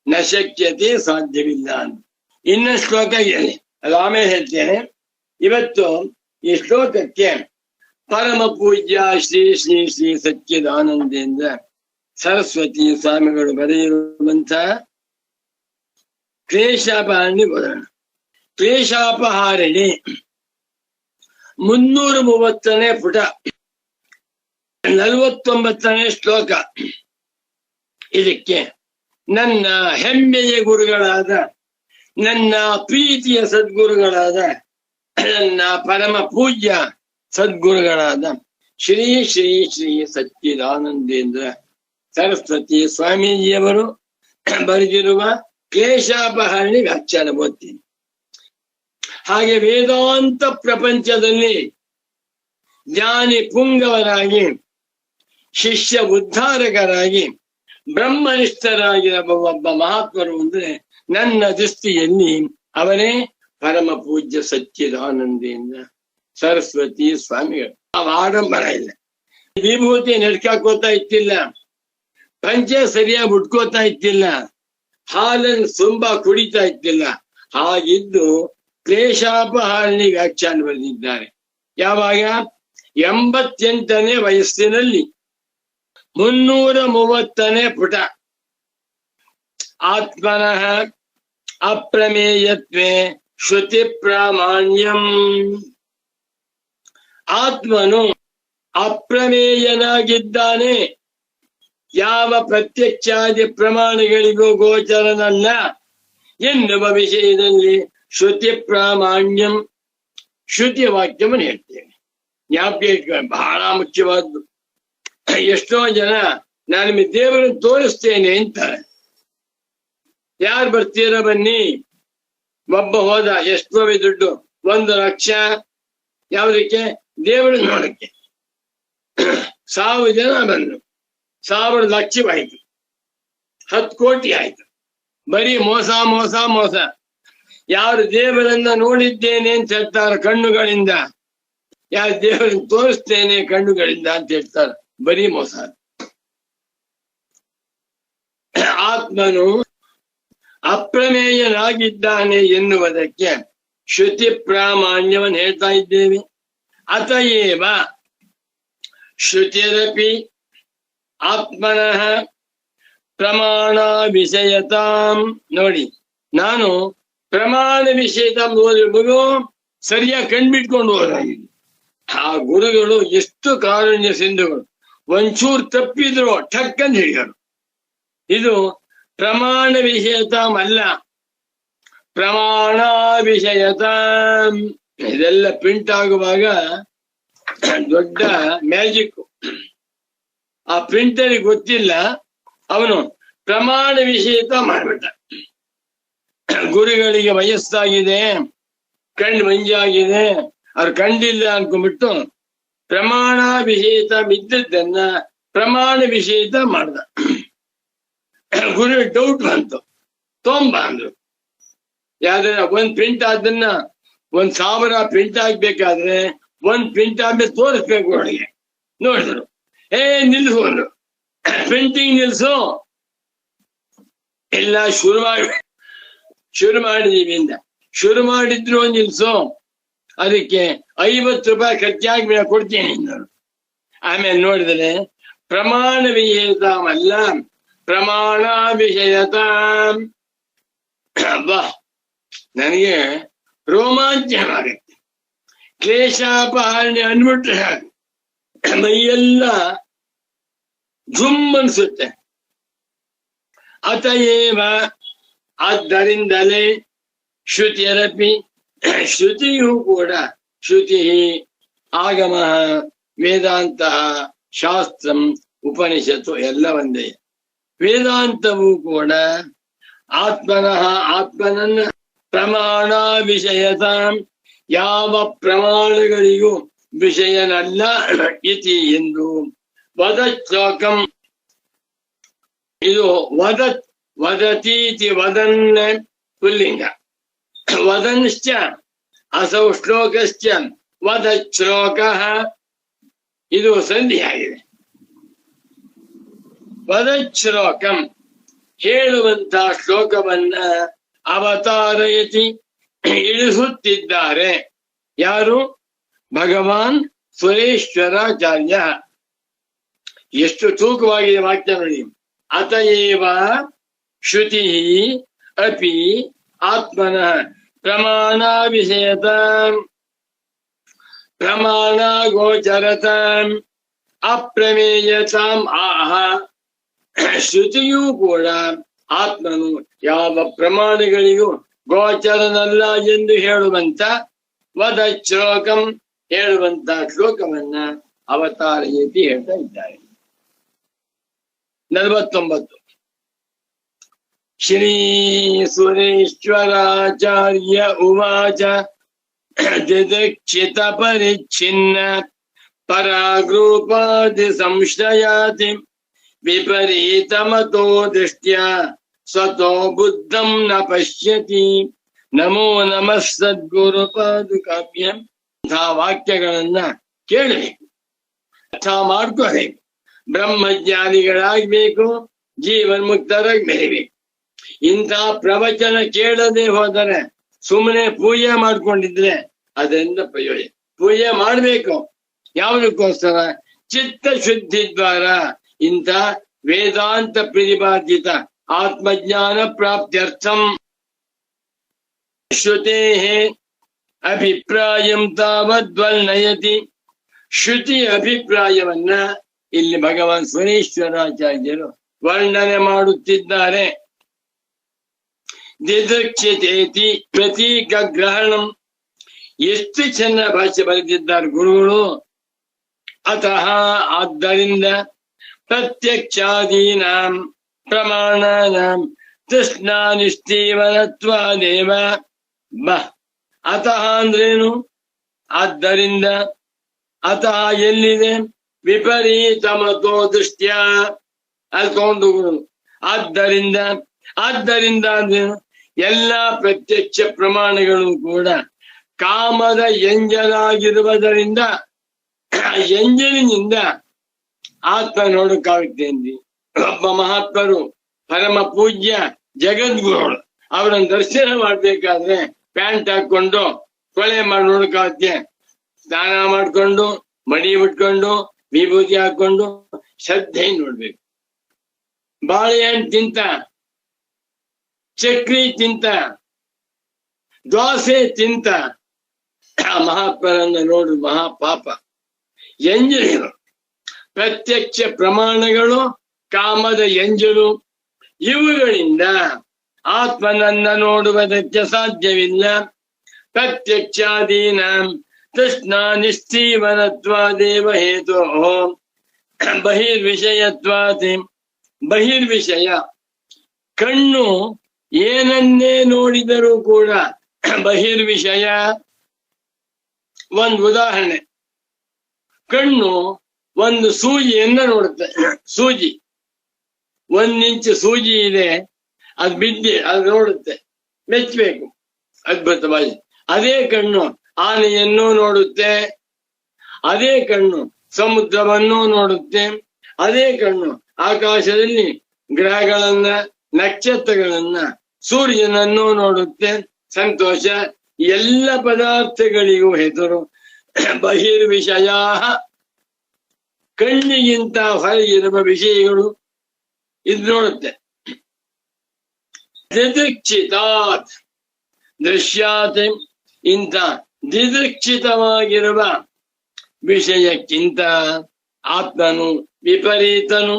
ನ ಶಕ್ಯತೆ, ಸಾಧ್ಯವಿಲ್ಲ. ಇನ್ನ ಶ್ಲೋಕ ಇದೆ, ಅದು ಆಮೇಲೆ ಹೇಳ್ತೇನೆ. ಇವತ್ತು ಈ ಶ್ಲೋಕಕ್ಕೆ ಪರಮ ಪೂಜ್ಯ ಶ್ರೀ ಶ್ರೀ ಶ್ರೀ ಸಚ್ಚಿದಾನಂದೇಂದ್ರ ಸರಸ್ವತಿ ಸ್ವಾಮಿಗಳು ಬರೆದಿರುವಂತ ಕ್ಲೇಶಾಪಹಾರಿಣಿ ಬರೋಣ. ಕ್ಲೇಶಾಪಹಾರಿಣಿ 330ನೇ ಪುಟ 49ನೇ ಶ್ಲೋಕ. ಇದಕ್ಕೆ ನನ್ನ ಹೆಮ್ಮೆಯ ಗುರುಗಳಾದ, ನನ್ನ ಪ್ರೀತಿಯ ಸದ್ಗುರುಗಳಾದ, ನನ್ನ ಪರಮ ಪೂಜ್ಯ ಸದ್ಗುರುಗಳಾದ ಶ್ರೀ ಶ್ರೀ ಶ್ರೀ ಸಚ್ಚಿದಾನಂದೇಂದ್ರ ಸರಸ್ವತಿ ಸ್ವಾಮೀಜಿಯವರು ಬರೆದಿರುವ ಕ್ಲೇಶಾಪಹಾರಿಣಿ ವ್ಯಾಖ್ಯಾನ ಓದ್ತೀನಿ. ಹಾಗೆ ವೇದಾಂತ ಪ್ರಪಂಚದಲ್ಲಿ ಜ್ಞಾನಿ ಪುಂಗವರಾಗಿ, ಶಿಷ್ಯ ಉದ್ಧಾರಕರಾಗಿ, ಬ್ರಹ್ಮನಿಷ್ಠರಾಗಿರುವ ಒಬ್ಬ ಮಹಾತ್ಮರು ಅಂದ್ರೆ ನನ್ನ ದೃಷ್ಟಿಯಲ್ಲಿ ಅವರೇ ಪರಮ ಪೂಜ್ಯ ಸಚ್ಚಿದಾನಂದೇಂದ್ರ ಸರಸ್ವತಿ ಸ್ವಾಮಿಗಳು. ಆಡಂಬರ ಇಲ್ಲ, ವಿಭೂತಿ ನಡ್ಕಾಕೋತಾ ಇತ್ತಿಲ್ಲ, ಪಂಚೆ ಸರಿಯಾಗಿ ಉಟ್ಕೋತಾ ಇತ್ತಿಲ್ಲ, ಹಾಲನ್ನು ತುಂಬಾ ಕುಡಿತಾ ಇತ್ತಿಲ್ಲ. ಹಾಗಿದ್ದು ಕ್ಲೇಶಾಪಹಾರಿಣಿ ವ್ಯಾಖ್ಯಾನ ಬರೆದಿದ್ದಾರೆ. ಯಾವಾಗ? 88ನೇ ವಯಸ್ಸಿನಲ್ಲಿ 330ನೇ ಪುಟ. ಆತ್ಮನಃ ಅಪ್ರಮೇಯತ್ವೇ ಶ್ರುತಿ ಪ್ರಾಮಾಣ್ಯಂ. ಆತ್ಮನು ಅಪ್ರಮೇಯನಾಗಿದ್ದಾನೆ, ಯಾವ ಪ್ರತ್ಯಕ್ಷಾದಿ ಪ್ರಮಾಣಗಳಿಗೂ ಗೋಚರನಲ್ಲ ಎನ್ನುವ ವಿಷಯದಲ್ಲಿ ಶ್ರುತಿ ಪ್ರಾಮಾಣ್ಯಂ, ಶ್ರುತಿ ವಾಕ್ಯವನ್ನು ಹೇಳ್ತೇವೆ. ಜ್ಞಾಪಕ ಬಹಳ ಮುಖ್ಯವಾದ್ದು. ಎಷ್ಟೋ ಜನ ನಾನು ನಿಮಗೆ ದೇವರನ್ನು ತೋರಿಸ್ತೇನೆ ಅಂತಾರೆ. ಯಾರು ಬರ್ತೀರ ಬನ್ನಿ. ಒಬ್ಬ ಹೋದ, ಎಷ್ಟೋ ದುಡ್ಡು, 1 ಲಕ್ಷ. ಯಾವುದಕ್ಕೆ? ದೇವರನ್ನು ನೋಡಕ್ಕೆ. 1000 ಜನ ಬಂದ್ರು, 1000 ಲಕ್ಷವಾಯ್ತು, 10 ಕೋಟಿ ಆಯ್ತು. ಬರೀ ಮೋಸ ಮೋಸ ಮೋಸ. ಯಾರು ದೇವರನ್ನ ನೋಡಿದ್ದೇನೆ ಅಂತ ಹೇಳ್ತಾರೆ ಕಣ್ಣುಗಳಿಂದ, ಯಾರು ದೇವರನ್ನು ತೋರಿಸ್ತೇನೆ ಕಣ್ಣುಗಳಿಂದ ಅಂತ ಹೇಳ್ತಾರೆ, ಬರೀ ಮೋಸ. ಆತ್ಮನು ಅಪ್ರಮೇಯನಾಗಿದ್ದಾನೆ ಎನ್ನುವುದಕ್ಕೆ ಶ್ರುತಿ ಪ್ರಾಮಾಣ್ಯವನ್ನು ಹೇಳ್ತಾ ಇದ್ದೇವೆ. ಅತಯೇವ ಶ್ರುತಿರಪಿ ಆತ್ಮನಃ ಪ್ರಮಾಣ ವಿಷಯತಾಂ. ನೋಡಿ, ನಾನು ಪ್ರಮಾಣ ವಿಷಯತಾಂ ಓದಿರ್ಬೋದು, ಸರಿಯಾಗಿ ಕಂಡ್ಬಿಟ್ಕೊಂಡು ಹೋದಾಗಿದೆ. ಆ ಗುರುಗಳು ಎಷ್ಟು ಕಾರುಣ್ಯ ಸಿಂಧುಗಳು, ಒಂಚೂರು ತಪ್ಪಿದ್ರು ಠಕ್ಕಂತ ಹಿಡಿಯೋರು. ಇದು ಪ್ರಮಾಣ ವಿಷಯತಾಂ ಅಲ್ಲ, ಪ್ರಮಾಣ ವಿಷಯತಾಂ. ಇದೆಲ್ಲ ಪ್ರಿಂಟ್ ಆಗುವಾಗ ದೊಡ್ಡ ಮ್ಯಾಜಿಕ್. ಆ ಪ್ರಿಂಟರಿಗೆ ಗೊತ್ತಿಲ್ಲ, ಅವನು ಪ್ರಮಾಣ ವಿಷಯತ ಮಾಡ್ಬಿಟ್ಟ. ಗುರುಗಳಿಗೆ ವಯಸ್ಸಾಗಿದೆ, ಕಣ್ಣು ಮಂಜಾಗಿದೆ, ಅವ್ರು ಕಂಡಿಲ್ಲ ಅನ್ಕೊಂಡ್ಬಿಟ್ಟು ಪ್ರಮಾಣ ವಿಷಯತ ಬಿದ್ದದ್ದನ್ನ ಪ್ರಮಾಣ ವಿಷಯತ ಮಾಡ್ದ. ಗುರು ಡೌಟ್ ಬಂತು, ತೊಂಬ ಅಂದ್ರು. ಯಾವ್ದಾರ 1 ಪ್ರಿಂಟ್ ಅದನ್ನ 1000 ಪ್ರಿಂಟ್ ಆಗ್ಬೇಕಾದ್ರೆ 1 ಪ್ರಿಂಟ್ ಆದ್ಮೇಲೆ ತೋರಿಸ್ಬೇಕು ಅವಳಿಗೆ. ನೋಡಿದ್ರು, ನಿಲ್ಸು ಅಂದ್ರು. ಪ್ರಿಂಟಿಂಗ್ ನಿಲ್ಸು, ಎಲ್ಲ ಶುರು ಮಾಡಿದೀವಿ ಇಂದ. ಶುರು ಮಾಡಿದ್ರು ನಿಲ್ಸು, ಅದಕ್ಕೆ 50 ರೂಪಾಯಿ ಖರ್ಚಾಗಿ ಕೊಡ್ತೀನಿ ಅಂದರು. ಆಮೇಲೆ ನೋಡಿದ್ರೆ ಪ್ರಮಾಣ ವಿಷಯತಾಂ ಅಲ್ಲ, ಪ್ರಮಾಣ ವಿಷಯತಾಂ. ಬಾ, ನನಗೆ ರೋಮಾಂಚನವಾಗತ್ತೆ. ಕ್ಲೇಶಾಪಹಾರಣೆ ಅಂದ್ಬಿಟ್ರೆ ಮೈಯೆಲ್ಲ ಝುಮ್ ಅನ್ಸುತ್ತೆ. ಅತಯೇವ, ಆದ್ದರಿಂದಲೇ ಶ್ರುತಿಯರಪಿ, ಶ್ರುತಿಯೂ ಕೂಡ, ಶ್ರುತಿ ಆಗಮ ವೇದಾಂತ ಶಾಸ್ತ್ರಂ ಉಪನಿಷತ್ತು ಎಲ್ಲ ಒಂದೇ. ವೇದಾಂತವೂ ಕೂಡ ಆತ್ಮನನ್ನ ಪ್ರಮಾಣ ವಿಷಯತ ಯಾವ ಪ್ರಮಾಣಗಳಿಗೂ ವಿಷಯನಲ್ಲ ಇತಿ ಎಂದು ವದಶ್ಲೋಕಂ ಇದು ವದತೀತಿ ವದನ್ ಪುಲ್ಲಿಂಗ ವದನ್ಶ್ಚ ಅಸೌ ಶ್ಲೋಕಶ್ಚ ವದಶ್ಲೋಕ ಇದು ಸಂಧಿಯಾಗಿದೆ. ವದಶ್ಲೋಕಂ ಹೇಳುವಂತ ಶ್ಲೋಕವನ್ನ ಅವತಾರಯತಿ ಇಳಿಸುತ್ತಿದ್ದಾರೆ. ಯಾರು? ಭಗವಾನ್ ಸುರೇಶ್ವರಾಚಾರ್ಯ. ಎಷ್ಟು ತೂಕವಾಗಿದೆ ವಾಕ್ಯ ನೋಡಿ. ಅತಯೇವ ಶ್ರುತಿ ಅಪಿ ಆತ್ಮನಃ ಪ್ರಮಾಣ ವಿಷಯತ ಪ್ರಮಾಣ ಗೋಚರತ ಅಪ್ರಮೇಯತಾಂ ಆಹ. ಶ್ರುತಿಯೂ ಕೂಡ ಆತ್ಮನು ಯಾವ ಪ್ರಮಾಣಗಳಿಗೂ ಗೋಚರನಲ್ಲ ಎಂದು ಹೇಳುವಂತ ವದ ಶ್ಲೋಕಂ ಹೇಳುವಂತ ಶ್ಲೋಕವನ್ನ ಅವತಾರಯತಿ ಹೇಳ್ತಾ ಇದ್ದಾರೆ. 49 ಶ್ರೀ ಸುರೇಶ್ವರಾಚಾರ್ಯ ಉವಾಚ ದಿದಕ್ಷಿತ ಪರಿಚ್ಛಿನ್ನ ಪರಾಗ್ರೂಪಾದಿ ಸಂಶಯಾತಿ ವಿಪರೀತಮತೋ ದೃಷ್ಟ್ಯಾ ಸ್ವತೋ ಬುದ್ಧಂ ನ ಪಶ್ಯತಿ. ನಮೋ ನಮಃ ಸದ್ಗುರು ಪಾದುಕಾಭ್ಯಂ. ವಾಕ್ಯಗಳನ್ನ ಕೇಳಬೇಕು, ಅರ್ಥ ಮಾಡ್ಕೋಬೇಕು, ಬ್ರಹ್ಮಜ್ಞಾನಿಗಳಾಗ್ಬೇಕು, ಜೀವನ್ಮುಕ್ತರಾಗಿ ಬೆಳಿಬೇಕು. ಇಂಥ ಪ್ರವಚನ ಕೇಳದೆ ಹೋದರೆ ಸುಮ್ಮನೆ ಪೂಜೆ ಮಾಡ್ಕೊಂಡಿದ್ರೆ ಅದರಿಂದ ಪ್ರಯೋಜನ. ಪೂಜೆ ಮಾಡ್ಬೇಕು. ಯಾವುದಕ್ಕೋಸ್ಕರ? ಚಿತ್ತ ಶುದ್ಧಿ ದ್ವಾರ ಇಂಥ ವೇದಾಂತ ಪ್ರತಿಪಾದಿತ ಆತ್ಮಜ್ಞಾನ ಪ್ರಾಪ್ತ್ಯರ್ಥಂ. ಶ್ರುತೇ ಅಭಿಪ್ರಾಯಂ ತಾವದ್ವರ್ಣಯತಿ. ಶ್ರುತಿ ಅಭಿಪ್ರಾಯವನ್ನ ಇಲ್ಲಿ ಭಗವಾನ್ ಸುರೇಶ್ವರಾಚಾರ್ಯರು ವರ್ಣನೆ ಮಾಡುತ್ತಿದ್ದಾರೆ. ದಿದಕ್ಷಿತೇತಿ ಪ್ರತೀಕ ಗ್ರಹಣಂ. ಎಷ್ಟು ಚೆನ್ನ ಭಾಷೆ ಬರೆದಿದ್ದಾರೆ ಗುರುಗಳು. ಅತಃ ಆದ್ದರಿಂದ ಪ್ರತ್ಯಕ್ಷಾದೀನಾಂ ಪ್ರಮಾಣಾನಾಂ ತೃಷ್ಣಾನಿಷ್ಠೀವನತ್ವಾದೇವ. ಅತಃ ಅಂದ್ರೇನು? ಆದ್ದರಿಂದ. ಅತಃ ಎಲ್ಲಿದೆ? ವಿಪರೀತಮತೋ ದೃಷ್ಟ್ಯ ಅಲ್ಕೊಂಡು. ಆದ್ದರಿಂದ ಅಂದ್ರೇನು? ಎಲ್ಲ ಪ್ರತ್ಯಕ್ಷ ಪ್ರಮಾಣಗಳು ಕೂಡ ಕಾಮದ ಎಂಜಲಾಗಿರುವುದರಿಂದ ಎಂಜಲಿನಿಂದ ಆತ್ಮ ನೋಡಕ್ಕಾಗುತ್ತೆ ಅಂದಿ. ಒಬ್ಬ ಮಹಾತ್ಮರು ಪರಮ ಪೂಜ್ಯ ಜಗದ್ಗುರುಗಳು ಅವರನ್ನು ದರ್ಶನ ಮಾಡ್ಬೇಕಾದ್ರೆ ಪ್ಯಾಂಟ್ ಹಾಕೊಂಡು ಕೊಳೆ ಮಾಡಿ ನೋಡಕ್ಕಾಗುತ್ತೆ. ಸ್ನಾನ ಮಾಡ್ಕೊಂಡು ಮಡಿ ಬಿಟ್ಕೊಂಡು ವಿಭೂತಿ ಹಾಕೊಂಡು ಶ್ರದ್ಧೆ ನೋಡ್ಬೇಕು. ಬಾಳೆಹಣ್ಣು ತಿಂತ, ಚಕ್ರಿ ತಿಂತ, ದೋಸೆ ತಿಂತ ಆ ಮಹಾತ್ಮರನ್ನ ನೋಡು ಮಹಾಪಾಪ. ಎಂಜಲು ಪ್ರತ್ಯಕ್ಷ ಪ್ರಮಾಣಗಳು ಕಾಮದ ಎಂಜಲು, ಇವುಗಳಿಂದ ಆತ್ಮನನ್ನ ನೋಡುವುದಕ್ಕೆ ಸಾಧ್ಯವಿಲ್ಲ. ಪ್ರತ್ಯಕ್ಷಾದೀನ ತೃಷ್ಣಾ ನಿಶ್ಚೀವನತ್ವಾದೇವ ಹೇತೋ ಬಹಿರ್ವಿಷಯತ್ವಾದಿ. ಬಹಿರ್ವಿಷಯ ಕಣ್ಣು ಏನನ್ನೇ ನೋಡಿದರೂ ಕೂಡ ಬಹಿರ್ವಿಷಯ. ಒಂದು ಉದಾಹರಣೆ, ಕಣ್ಣು ಒಂದು ಸೂಜಿಯನ್ನ ನೋಡುತ್ತೆ. ಸೂಜಿ 1 ಇಂಚ್ ಸೂಜಿ ಇದೆ, ಅದು ಬಿದ್ದಿ ಅದು ನೋಡುತ್ತೆ, ಮೆಚ್ಚಬೇಕು, ಅದ್ಭುತವಾಗಿ. ಅದೇ ಕಣ್ಣು ಆನೆಯನ್ನು ನೋಡುತ್ತೆ, ಅದೇ ಕಣ್ಣು ಸಮುದ್ರವನ್ನು ನೋಡುತ್ತೆ, ಅದೇ ಕಣ್ಣು ಆಕಾಶದಲ್ಲಿ ಗ್ರಹಗಳನ್ನ, ನಕ್ಷತ್ರಗಳನ್ನ, ಸೂರ್ಯನನ್ನು ನೋಡುತ್ತೆ. ಸಂತೋಷ. ಎಲ್ಲ ಪದಾರ್ಥಗಳಿಗೂ ಹೆಸರು ಬಹಿರ್ವಿಷಯ. ಕಣ್ಣಿಗಿಂತ ಹೊರಗಿರುವ ವಿಷಯಗಳು ಇದು ನೋಡುತ್ತೆ. ದಿದಕ್ಷಿತಾತ್ ದೃಶ್ಯಾತ್. ಇಂಥ ದಿದಕ್ಷಿತವಾಗಿರುವ ವಿಷಯಕ್ಕಿಂತ ಆತ್ಮನು ವಿಪರೀತನು.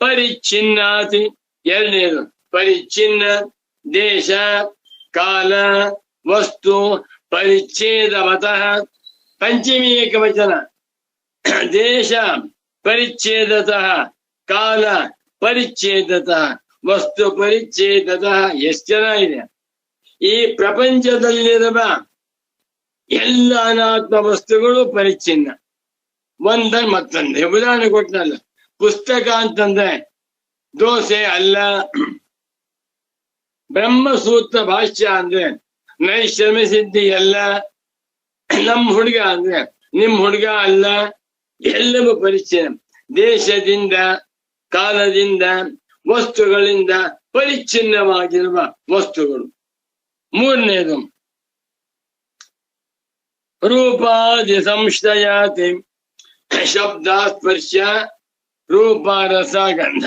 ಪರಿಚ್ಛಿನ್ನಾತಿ. ಎರಡನೇದು ಪರಿಚ್ಛಿನ್ನ. ದೇಶ ಕಾಲ ವಸ್ತು ಪರಿಚ್ಛೇದವತಃ ಪಂಚಮಿ ಏಕವಚನ. ದೇಶ ಪರಿಚ್ಛೇದತಃ, ಕಾಲ ಪರಿಚ್ಛೇದತಃ, ವಸ್ತು ಪರಿಚ್ಛೇದತಃ. ಎಷ್ಟು ಜನ ಇದೆ ಈ ಪ್ರಪಂಚದಲ್ಲಿರುವ ಎಲ್ಲ ಅನಾತ್ಮ ವಸ್ತುಗಳು ಪರಿಚ್ಛಿನ್ನ, ಒಂದನ್ ಮತ್ತೊಂದು. ಉದಾಹರಣೆ ಕೊಟ್ಟನಲ್ಲ, ಪುಸ್ತಕ ಅಂತಂದ್ರೆ ದೋಸೆ ಅಲ್ಲ, ಬ್ರಹ್ಮಸೂತ್ರ ಭಾಷ್ಯ ಅಂದ್ರೆ ನೈಷರ್ಮ್ಯ ಸಿದ್ಧಿ ಅಲ್ಲ, ನಮ್ ಹುಡುಗ ಅಂದ್ರೆ ನಿಮ್ ಹುಡುಗ ಅಲ್ಲ, ಎಲ್ಲವೂ ಪರಿಚ್ಛಿನ್ನ. ದೇಶದಿಂದ, ಕಾಲದಿಂದ, ವಸ್ತುಗಳಿಂದ ಪರಿಚ್ಛಿನ್ನವಾಗಿರುವ ವಸ್ತುಗಳು. ಮೂರನೇದು ರೂಪಾದಿ ಸಂಶಯಾತಿ, ಶಬ್ದ ಸ್ಪರ್ಶ ರೂಪ ರಸ ಗಂಧ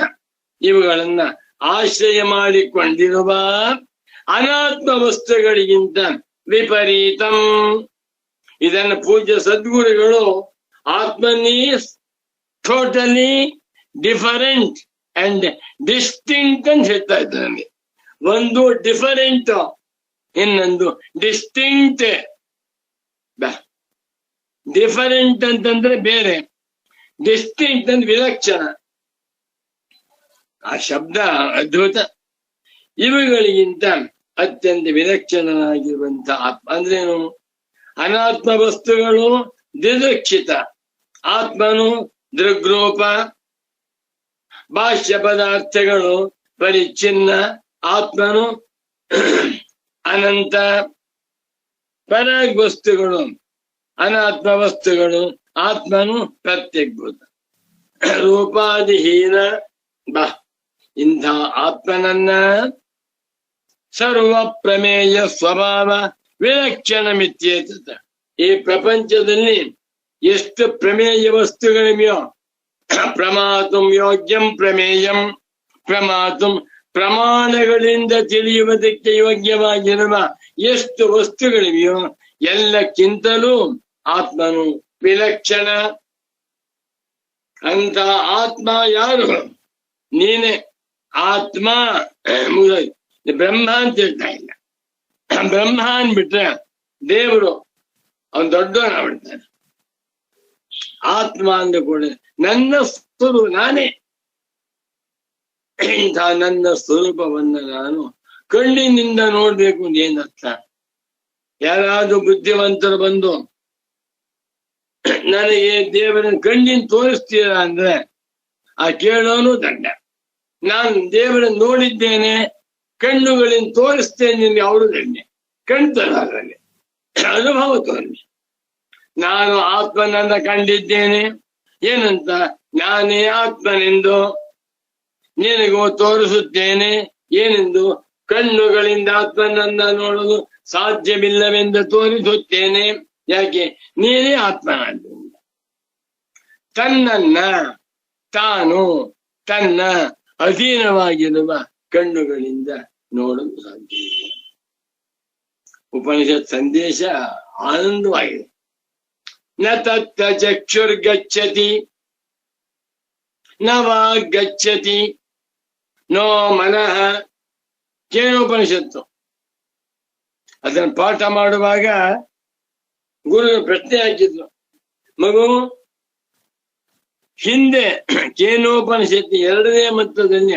ಇವುಗಳನ್ನ ಆಶ್ರಯ ಮಾಡಿಕೊಂಡಿರುವ ಅನಾತ್ಮ ವಸ್ತುಗಳಿಗಿಂತ ವಿಪರೀತಂ. ಇದನ್ನು ಪೂಜ್ಯ ಸದ್ಗುರುಗಳು ಆತ್ಮನಿ ಟೋಟಲಿ ಡಿಫರೆಂಟ್ ಅಂಡ್ ಡಿಸ್ಟಿಂಕ್ಟ್ ಅಂತ ಹೇಳ್ತಾ ಇದ್ದಾರೆ. ಒಂದು ಡಿಫರೆಂಟ್, ಇನ್ನೊಂದು ಡಿಸ್ಟಿಂಕ್ಟ್. ಡಿಫರೆಂಟ್ ಅಂತಂದ್ರೆ ಬೇರೆ, ಡಿಸ್ಟಿಂಕ್ಟ್ ಅಂದ್ರೆ ವಿಲಕ್ಷಣ. ಆ ಶಬ್ದ ಅದ್ಭುತ. ಇವುಗಳಿಗಿಂತ ಅತ್ಯಂತ ವಿಲಕ್ಷಣನಾಗಿರುವಂತ ಆತ್ಮ ಅಂದ್ರೇನು? ಅನಾತ್ಮ ವಸ್ತುಗಳು ದಿದಕ್ಷಿತ, ಆತ್ಮನು ದೃಗ್ರೂಪ. ಭಾಷ್ಯ ಪದಾರ್ಥಗಳು ಪರಿಚ್ಛಿನ್ನ, ಆತ್ಮನು ಅನಂತ. ಪರಾಗ್ ವಸ್ತುಗಳು ಅನಾತ್ಮ ವಸ್ತುಗಳು, ಆತ್ಮನು ಪ್ರತ್ಯಗ್ಭೂತ. ರೂಪಾದಿಹೀನ ಇಂಥ ಆತ್ಮನನ್ನ ಸರ್ವ ಪ್ರಮೇಯ ಸ್ವಭಾವ ವಿಲಕ್ಷಣ ಮಿತ್ಯೇತತ. ಈ ಪ್ರಪಂಚದಲ್ಲಿ ಎಷ್ಟು ಪ್ರಮೇಯ ವಸ್ತುಗಳಿವೆಯೋ, ಪ್ರಮಾತುಂ ಯೋಗ್ಯಂ ಪ್ರಮೇಯಂ, ಪ್ರಮಾತುಂ ಪ್ರಮಾಣಗಳಿಂದ ತಿಳಿಯುವುದಕ್ಕೆ ಯೋಗ್ಯವಾಗಿರುವ ಎಷ್ಟು ವಸ್ತುಗಳಿವೆಯೋ ಎಲ್ಲಕ್ಕಿಂತಲೂ ಆತ್ಮನು ವಿಲಕ್ಷಣ. ಅಂತ ಆತ್ಮ ಯಾರು? ನೀನೆ ಆತ್ಮ. ಬ್ರಹ್ಮ ಅಂತ ಹೇಳ್ತಾ ಇಲ್ಲ, ಬ್ರಹ್ಮ ಅಂದ್ಬಿಟ್ರೆ ದೇವರು ಅವನ್ ದೊಡ್ಡವನಾಗ್ಬಿಡ್ತಾನೆ. ಆತ್ಮ ಅಂದ ಕೂಡ ನನ್ನ ಸ್ವರೂಪ ನಾನೇ. ಇಂಥ ನನ್ನ ಸ್ವರೂಪವನ್ನ ನಾನು ಕಣ್ಣಿನಿಂದ ನೋಡ್ಬೇಕು ಅಂತ ಏನರ್ಥ? ಯಾರಾದ್ರೂ ಬುದ್ಧಿವಂತರು ಬಂದು ನನಗೆ ದೇವರನ್ನ ಕಣ್ಣಿನ ತೋರಿಸ್ತೀರಾ ಅಂದ್ರೆ ಆ ಕೇಳೋನು ದಂಡ. ನಾನು ದೇವರನ್ನು ನೋಡಿದ್ದೇನೆ, ಕಣ್ಣುಗಳಿಂದ ತೋರಿಸ್ತೇನೆ ನಿಮ್ಗೆ, ಅವರು ದಂಡೆ. ಕಣ್ತಲ್ಲ, ಅದರಲ್ಲಿ ಅನುಭವ ತೋರಿ. ನಾನು ಆತ್ಮನನ್ನ ಕಂಡಿದ್ದೇನೆ ಏನಂತ, ನಾನೇ ಆತ್ಮನೆಂದು ನಿನಗೂ ತೋರಿಸುತ್ತೇನೆ ಏನೆಂದು. ಕಣ್ಣುಗಳಿಂದ ಆತ್ಮನನ್ನ ನೋಡಲು ಸಾಧ್ಯವಿಲ್ಲವೆಂದು ತೋರಿಸುತ್ತೇನೆ. ಯಾಕೆ? ನೀನೇ ಆತ್ಮನಾದ್ದರಿಂದ. ತನ್ನನ್ನ ತಾನು ತನ್ನ ಅಧೀನವಾಗಿರುವ ಕಣ್ಣುಗಳಿಂದ ನೋಡಲು ಸಾಧ್ಯವಿಲ್ಲ. ಉಪನಿಷತ್ ಸಂದೇಶ ಆನಂದವಾಗಿದೆ. ನ ತತ್ತ ಚಕ್ಷುರ್ಗಚ್ಚತಿ ನ ವಾಗ್ಗಚ್ಚತಿ ನೋ ಮನಃ. ಕೇನೋಪನಿಷತ್ತು. ಅದನ್ನು ಪಾಠ ಮಾಡುವಾಗ ಗುರು ಪ್ರಶ್ನೆ ಹಾಕಿದ್ರು, ಮಗು ಹಿಂದೆ ಕೇನೋಪನಿಷತ್ತು 2ನೇ ಮಂತ್ರದಲ್ಲಿ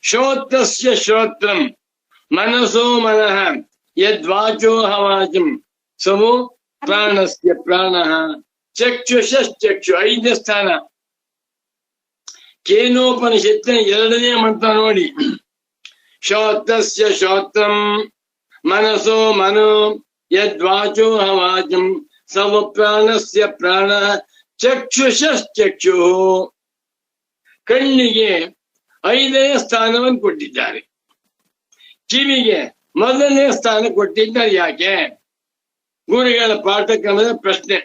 ಶ್ರೋತ್ರಸ್ಯ ಶ್ರೋತ್ರಂ ಮನಸೋ ಮನಃ ಯದ್ವಾಚೋ ಹವಾಚಂ ಸಮೋ ಪ್ರಾಣಸ್ಯ ಪ್ರಾಣಃ ಚಕ್ಷುಷಶ್ಚಕ್ಷು 5ನೇ ಸ್ಥಾನ. ಕೇನೋಪನಿಷತ್ತಿನ 2ನೇ ಮಂತ್ರ ನೋಡಿ. ಶ್ರೋತ್ರಸ್ಯ ಶ್ರೋತ್ರಂ ಮನಸೋ ಮನೋ ಯದ್ವಾಚೋ ಹವಾಚಂ ಸಮ ಪ್ರಾಣಸ್ಯ ಪ್ರಾಣ ಚಕ್ಷುಷಶ್ಚಕ್ಷು. ಕಣ್ಣಿಗೆ 5ನೇ ಸ್ಥಾನವನ್ನು ಕೊಟ್ಟಿದ್ದಾರೆ, ಕಿವಿಗೆ 1ನೇ ಸ್ಥಾನ ಕೊಟ್ಟಿದ್ದಾರೆ. ಯಾಕೆ? ಗುರುಗಳ ಪಾಠಕ್ರಮದ ಪ್ರಶ್ನೆ.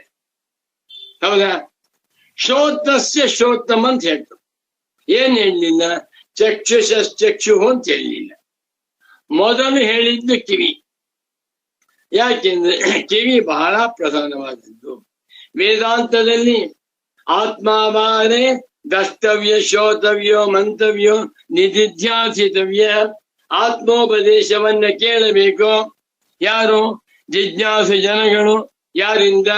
ಹೌದಾ? ಶ್ರೋತ್ರಸ್ಯ ಶ್ರೋತ್ರಂ ಅಂತ ಹೇಳ್ತು. ಏನ್ ಹೇಳಲಿಲ್ಲ? ಚಕ್ಷುಷಶ್ಚಕ್ಷು ಅಂತ ಹೇಳಲಿಲ್ಲ. ಮೊದಲು ಹೇಳಿದ್ದು ಕಿವಿ. ಯಾಕೆಂದ್ರೆ ಕಿವಿ ಬಹಳ ಪ್ರಧಾನವಾದದ್ದು. ವೇದಾಂತದಲ್ಲಿ ಆತ್ಮಾವಾರೆ ದ್ರಷ್ಟವ್ಯ ಶ್ರೋತವ್ಯೋ ಮಂತವ್ಯೋ ನಿಧಿಧ್ಯಾಸಿತವ್ಯ. ಆತ್ಮೋಪದೇಶವನ್ನ ಕೇಳಬೇಕು. ಯಾರು? ಜಿಜ್ಞಾಸು ಜನಗಳು. ಯಾರಿಂದ?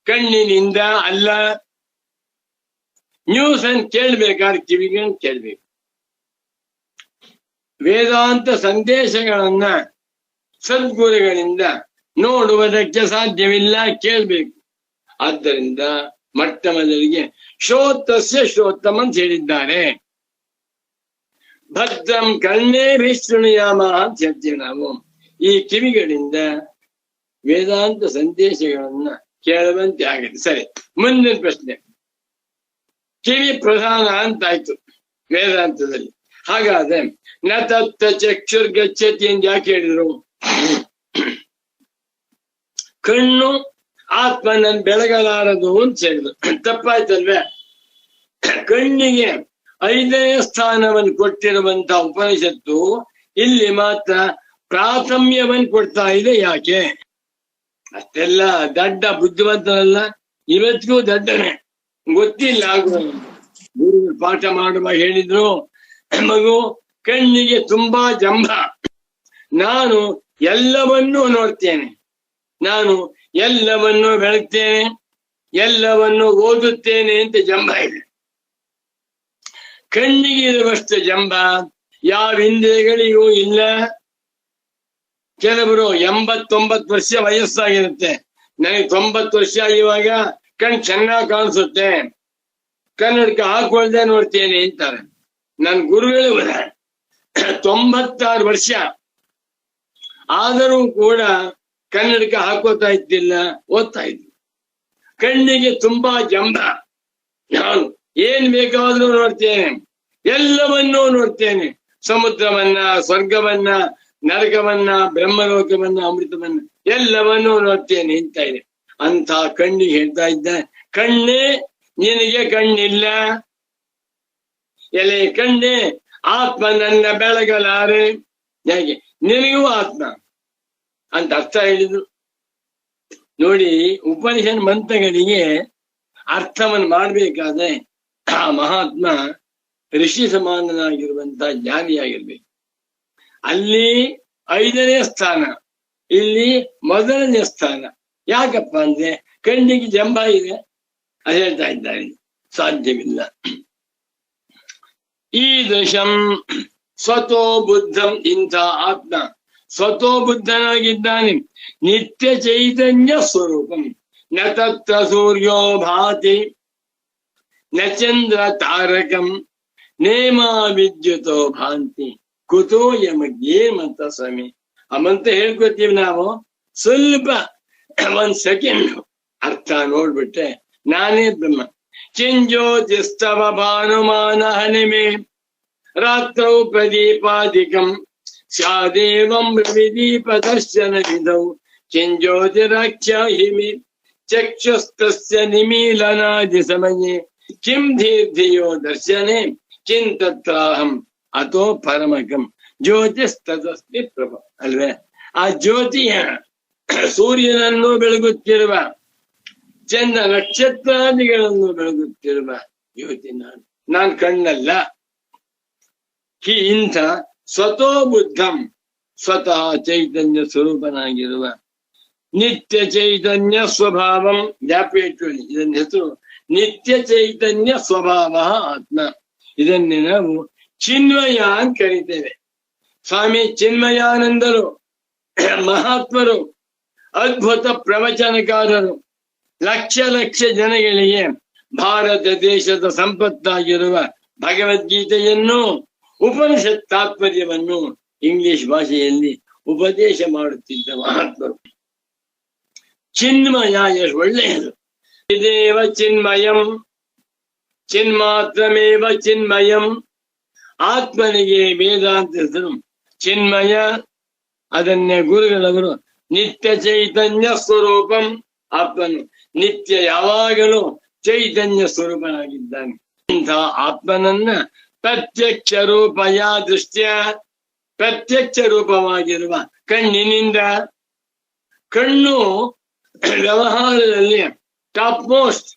ಕಣ್ಣಿನಿಂದ ಅಲ್ಲ. ನ್ಯೂಸ್ ಅನ್ನು ಕೇಳ್ಬೇಕಾದ್ರೆ ಕಿವಿಗೆ ಕೇಳ್ಬೇಕು. ವೇದಾಂತ ಸಂದೇಶಗಳನ್ನ ಸದ್ಗುರುಗಳಿಂದ ನೋಡುವುದಕ್ಕೆ ಸಾಧ್ಯವಿಲ್ಲ, ಕೇಳ್ಬೇಕು. ಆದ್ದರಿಂದ ಮೊಟ್ಟ ಮೊದಲಿಗೆ ಶ್ರೋತಸ್ಯ ಶ್ರೋತಮ್ ಅಂತ ಹೇಳಿದ್ದಾರೆ. ಭದ್ರಂ ಕರ್ಣೇಭಿಃ ಶೃಣುಯಾಮಃ ಅಂತ ಹೇಳ್ತೀವಿ ನಾವು. ಈ ಕಿವಿಗಳಿಂದ ವೇದಾಂತ ಸಂದೇಶಗಳನ್ನ ಕೇಳುವಂತೆ ಆಗಿದೆ. ಸರಿ, ಮುಂದಿನ ಪ್ರಶ್ನೆ. ಕಿವಿ ಪ್ರಧಾನ ಅಂತಾಯ್ತು ವೇದಾಂತದಲ್ಲಿ. ಹಾಗಾದ್ರೆ ನ ತತ್ತ ಚಕ್ಷುರ್ಗಚ್ಚತಿ ಅಂತ ಯಾಕೆ ಹೇಳಿದ್ರು? ಕಣ್ಣು ಆತ್ಮನನ್ನು ಬೆಳಗಲಾರದು ಅಂತ ಹೇಳಿದ್ರು. ತಪ್ಪಾಯ್ತಲ್ವೇ? ಕಣ್ಣಿಗೆ 5ನೇ ಸ್ಥಾನವನ್ನು ಕೊಟ್ಟಿರುವಂತ ಉಪನಿಷತ್ತು ಇಲ್ಲಿ ಮಾತ್ರ ಪ್ರಾಥಮ್ಯವನ್ನು ಕೊಡ್ತಾ ಇದೆ. ಯಾಕೆ? ಅಷ್ಟೆಲ್ಲ ದಡ್ಡ ಬುದ್ಧಿವಂತನಲ್ಲ, ಇವತ್ತಿಗೂ ದಡ್ಡನೆ, ಗೊತ್ತಿಲ್ಲ ಆಗುವ. ಗುರುಗಳು ಪಾಠ ಮಾಡುವ ಹೇಳಿದ್ರು, ಮಗು ಕಣ್ಣಿಗೆ ತುಂಬಾ ಜಂಭ, ನಾನು ಎಲ್ಲವನ್ನೂ ನೋಡ್ತೇನೆ, ನಾನು ಎಲ್ಲವನ್ನೂ ಬೆಳಗ್ತೇನೆ, ಎಲ್ಲವನ್ನೂ ಓದುತ್ತೇನೆ ಅಂತ ಜಂಭ ಇದೆ. ಕಣ್ಣಿಗೆ ಇರುವಷ್ಟು ಜಂಭ ಯಾವ ಇಂದ್ರಿಯಗಳಿಗೂ ಇಲ್ಲ. ಕೆಲವರು 89 ವರ್ಷ ವಯಸ್ಸಾಗಿರುತ್ತೆ, ನನಗೆ 90 ವರ್ಷ ಇವಾಗ ಕಣ್ ಚೆನ್ನಾಗಿ ಕಾಣಿಸುತ್ತೆ, ಕನ್ನಡಕ ಹಾಕೊಳ್ದೆ ನೋಡ್ತೇನೆ ಅಂತಾರೆ. ನನ್ನ ಗುರುಗಳು 96 ವರ್ಷ ಆದರೂ ಕೂಡ ಕನ್ನಡಕ ಹಾಕೋತಾ ಇದ್ದಿಲ್ಲ, ಓದ್ತಾ ಇದ್ರು. ಕಣ್ಣಿಗೆ ತುಂಬಾ ಜಂಭ, ನಾನು ಏನ್ ಬೇಕಾದ್ರೂ ನೋಡ್ತೇನೆ, ಎಲ್ಲವನ್ನೂ ನೋಡ್ತೇನೆ, ಸಮುದ್ರವನ್ನ, ಸ್ವರ್ಗವನ್ನ, ನರಕವನ್ನ, ಬ್ರಹ್ಮಲೋಕವನ್ನ, ಅಮೃತವನ್ನ ಎಲ್ಲವನ್ನೂ ನೋಡ್ತೇನೆ ಅಂತ ಇದೆ. ಅಂತ ಕಣ್ಣಿಗೆ ಹೇಳ್ತಾ ಇದ್ದ, ಕಣ್ಣೇ ನಿನಗೆ ಕಣ್ಣಿಲ್ಲ, ಎಲೆ ಕಣ್ಣೆ ಆತ್ಮ ನನ್ನ ಬೆಳಗಲಾರೆ, ಹೇಗೆ ನಿನಗೂ ಆತ್ಮ ಅಂತ ಅರ್ಥ ಹೇಳಿದ್ರು. ನೋಡಿ, ಉಪನಿಷತ್ ಮಂತ್ರಗಳಿಗೆ ಅರ್ಥವನ್ನು ಮಾಡ್ಬೇಕಾದ್ರೆ ಆ ಮಹಾತ್ಮ ಋಷಿ ಸಮಾನನಾಗಿರುವಂತ ಜ್ಞಾನಿಯಾಗಿರ್ಬೇಕು. ಅಲ್ಲಿ 5ನೇ ಸ್ಥಾನ, ಇಲ್ಲಿ 1ನೇ ಸ್ಥಾನ. ಯಾಕಪ್ಪ ಅಂದ್ರೆ ಕಣ್ಣಿಗೆ ಜಂಭ ಇದೆ, ಅದು ಹೇಳ್ತಾ ಇದ್ದಾರೆ. ಸಾಧ್ಯವಿಲ್ಲ. ಈ ದಶಂ ಸ್ವತೋ ಬುದ್ಧಂ, ಇಂಥ ಆತ್ಮ ಸ್ವತೋ ಬುದ್ಧನಾಗಿದ್ದಾನೆ. ನಿತ್ಯ ಚೈತನ್ಯ ಸ್ವರೂಪಂ, ನ ತತ್ರ ಸೂರ್ಯೋ ಭಾತಿ ನ ಚಂದ್ರ ತಾರಕಂ ನೇಮ ವಿದ್ಯುತೋ ಭಾಂತಿ ಕುತೋ ಯಮಗೆ ಮಂತ ಸ್ವಾಮಿ. ಆ ಮಂತ್ರ ಹೇಳ್ಕೊತೀವಿ ನಾವು, ಸ್ವಲ್ಪ 1 ಸೆಕೆಂಡ್ ಅರ್ಥ ನೋಡ್ಬಿಟ್ರೆ ನಾನೇ ಬ್ರಹ್ಮ. ಚಿಂಜ್ಯೋತಿಸ್ತವ ಭಾನುಮಾನ ಹನಿಮೆ ರಾತ್ರೌ ಪ್ರದೀಪಾದಿಕಂ ಸ್ಯಾದೇವಂ ವಿದೀಪ ದರ್ಶನ ವಿಧೌ ಚಿಂಜ್ಯೋತಿರಾಖ್ಯಾಹಿಮಿ ಚಕ್ಷುಸ್ತಸ್ಯ ನಿಮೀಲನಾದಿ ಸಮಯೇ ಕಿಂ ಧೀರ್ಧಿಯೋ ದರ್ಶನೆ ಚಿಂತತ್ರಾಹಂ ಅಥೋ ಪರಮಕಂ ಜ್ಯೋತಿಸ್ತಸ್ಮಿ ಪ್ರಭ. ಅಲ್ವೇ? ಆ ಜ್ಯೋತಿಯ ಸೂರ್ಯನನ್ನು ಬೆಳಗುತ್ತಿರುವ, ಚಂದ್ರ ನಕ್ಷತ್ರಾದಿಗಳನ್ನು ಬೆಳಗುತ್ತಿರುವ ಜ್ಯೋತಿ ನಾನು ಕಣ್ಣಲ್ಲ. ಇಂಥ ಸ್ವತೋ ಬುದ್ಧಂ, ಸ್ವತಃ ಚೈತನ್ಯ ಸ್ವರೂಪನಾಗಿರುವ ನಿತ್ಯ ಚೈತನ್ಯ ಸ್ವಭಾವಂ, ಜ್ಞಾಪಕ ಇಟ್ಕೊಳ್ಳಿ, ಇದನ್ನ ಹೆಸರು ನಿತ್ಯ ಚೈತನ್ಯ ಸ್ವಭಾವ ಆತ್ಮ. ಇದನ್ನೇ ನಾವು ಚಿನ್ಮಯ ಅಂತ ಕರೀತೇವೆ. ಸ್ವಾಮಿ ಚಿನ್ಮಯಾನಂದರು ಮಹಾತ್ಮರು, ಅದ್ಭುತ ಪ್ರವಚನಕಾರರು, ಲಕ್ಷ ಲಕ್ಷ ಜನಗಳಿಗೆ ಭಾರತ ದೇಶದ ಸಂಪತ್ತಾಗಿರುವ ಭಗವದ್ಗೀತೆಯನ್ನು, ಉಪನಿಷತ್ ತಾತ್ಪರ್ಯವನ್ನು ಇಂಗ್ಲಿಷ್ ಭಾಷೆಯಲ್ಲಿ ಉಪದೇಶ ಮಾಡುತ್ತಿದ್ದ ಮಹಾತ್ಮರು. ಚಿನ್ಮಯ ಎಷ್ಟು ಒಳ್ಳೆಯದು. ಇದೇವ ಚಿನ್ಮಯಂ, ಚಿನ್ಮಾತ್ರಮೇವ ಚಿನ್ಮಯಂ. ಆತ್ಮನಿಗೆ ವೇದಾಂತ ಹೆಸರು ಚಿನ್ಮಯ. ಅದನ್ನೇ ಗುರುಗಳವರು ನಿತ್ಯ ಚೈತನ್ಯ ಸ್ವರೂಪಂ, ಆತ್ಮನು ನಿತ್ಯ ಯಾವಾಗಲೂ ಚೈತನ್ಯ ಸ್ವರೂಪನಾಗಿದ್ದಾನೆ. ಇಂಥ ಆತ್ಮನನ್ನ ಪ್ರತ್ಯಕ್ಷ ರೂಪಯ ದೃಷ್ಟ್ಯ, ಪ್ರತ್ಯಕ್ಷ ರೂಪವಾಗಿರುವ ಕಣ್ಣಿನಿಂದ. ಕಣ್ಣು ವ್ಯವಹಾರದಲ್ಲಿ ಟಾಪ್ ಮೋಸ್ಟ್.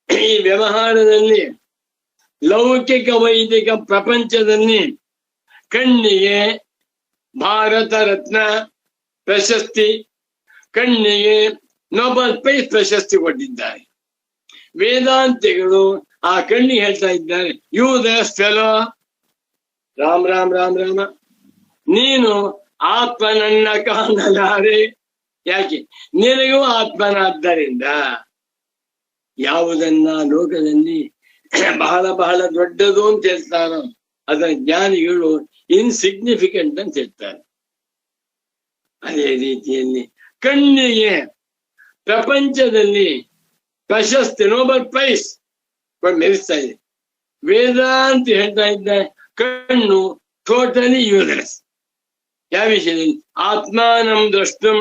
ಈ ವ್ಯವಹಾರದಲ್ಲಿ ಲೌಕಿಕ ವೈದಿಕ ಪ್ರಪಂಚದಲ್ಲಿ ಕಣ್ಣಿಗೆ ಭಾರತ ರತ್ನ ಪ್ರಶಸ್ತಿ, ಕಣ್ಣಿಗೆ ನೋಬೆಲ್ ಪ್ರೈಸ್ ಪ್ರಶಸ್ತಿ ಕೊಟ್ಟಿದ್ದಾರೆ. ವೇದಾಂತಿಗಳು ಆ ಕಣ್ಣಿಗೆ ಹೇಳ್ತಾ ಇದ್ದಾರೆ, you Dus fellow, Ram Ram Ram Rama, ನೀನು ಆತ್ಮನನ್ನ ಕಾಣಲಾರೆ. ಯಾಕೆ? ನಿನಗೂ ಆತ್ಮನಾದ್ದರಿಂದ ಯಾವುದನ್ನ ಲೋಕದಲ್ಲಿ ಬಹಳ ಬಹಳ ದೊಡ್ಡದು ಅಂತ ಹೇಳ್ತಾರೋ ಅದರ ಜ್ಞಾನಿಗಳು ಇನ್ಸಿಗ್ನಿಫಿಕೆಂಟ್ ಅಂತ ಹೇಳ್ತಾರೆ. ಅದೇ ರೀತಿಯಲ್ಲಿ ಕಣ್ಣಿಗೆ ಪ್ರಪಂಚದಲ್ಲಿ ಪ್ರಶಸ್ತಿ ನೋಬೆಲ್ ಪ್ರೈಸ್ ಮೆರೆಸ್ತಾ ಇದೆ. ವೇದಾಂತ ಹೇಳ್ತಾ ಇದ್ದಾರೆ ಕಣ್ಣು ಟೋಟಲಿ ಯೂಸ್ಲೆಸ್. ಯಾವ ವಿಷಯದಲ್ಲಿ? ಆತ್ಮಾನಂ ದ್ರಷ್ಟುಂ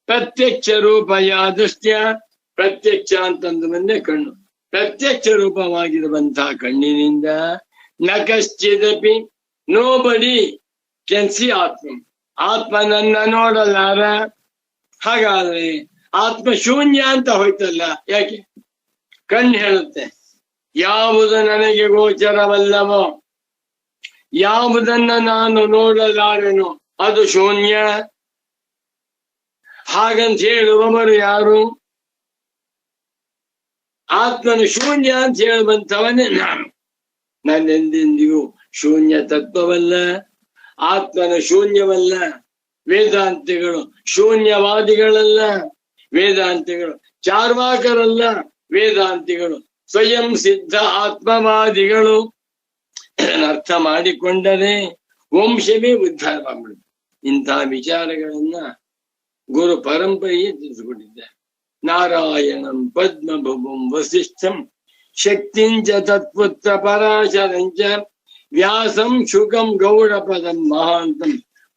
ಪ್ರತ್ಯಕ್ಷ ರೂಪಯ ದೃಷ್ಟ್ಯ. ಪ್ರತ್ಯಕ್ಷ ಅಂತಂದು ಬಂದೆ ಕಣ್ಣು. ಪ್ರತ್ಯಕ್ಷ ರೂಪವಾಗಿರುವಂತಹ ಕಣ್ಣಿನಿಂದ ನ ಕಶ್ಚಿದಪಿ, ನೋಬಡಿ ಕ್ಯಾನ್ ಸಿ ಆತ್ಮ, ಆತ್ಮನನ್ನ ನೋಡಲಾರ. ಹಾಗಾದ್ರೆ ಆತ್ಮ ಶೂನ್ಯ ಅಂತ ಹೋಯ್ತಲ್ಲ. ಯಾಕೆ? ಕಣ್ಣು ಹೇಳುತ್ತೆ ಯಾವುದು ನನಗೆ ಗೋಚರವಲ್ಲವೋ, ಯಾವುದನ್ನ ನಾನು ನೋಡಲಾರೆನೋ ಅದು ಶೂನ್ಯ. ಹಾಗಂತ ಹೇಳುವವರು ಯಾರು? ಆತ್ಮನು ಶೂನ್ಯ ಅಂತ ಹೇಳುವಂಥವನೇ ನಾನು. ನನ್ನೆಂದೆಂದಿಗೂ ಶೂನ್ಯ ತತ್ವವಲ್ಲ, ಆತ್ಮನ ಶೂನ್ಯವಲ್ಲ. ವೇದಾಂತಿಗಳು ಶೂನ್ಯವಾದಿಗಳಲ್ಲ, ವೇದಾಂತಿಗಳು ಚಾರ್ವಾಕರಲ್ಲ, ವೇದಾಂತಿಗಳು ಸ್ವಯಂ ಸಿದ್ಧ ಆತ್ಮವಾದಿಗಳು. ಅರ್ಥ ಮಾಡಿಕೊಂಡರೆ ವಂಶವೇ ಉದ್ಧಾರವಾಗ್ಬಿಡುತ್ತೆ. ಇಂತಹ ವಿಚಾರಗಳನ್ನ ಗುರು ಪರಂಪರೆಯೇ ತಿಳಿಸಿಕೊಟ್ಟಿದ್ದಾರೆ. ನಾರಾಯಣಂ ಪದ್ಮಭುವಂ ವಸಿಷ್ಠಂ ಶಕ್ತಿಂಚ ತತ್ಪುತ್ರ ಪರಾಶರಂಚ ವ್ಯಾಸಂ ಶುಕಂ ಗೌಡಪದಂ ಮಹಾಂತಂ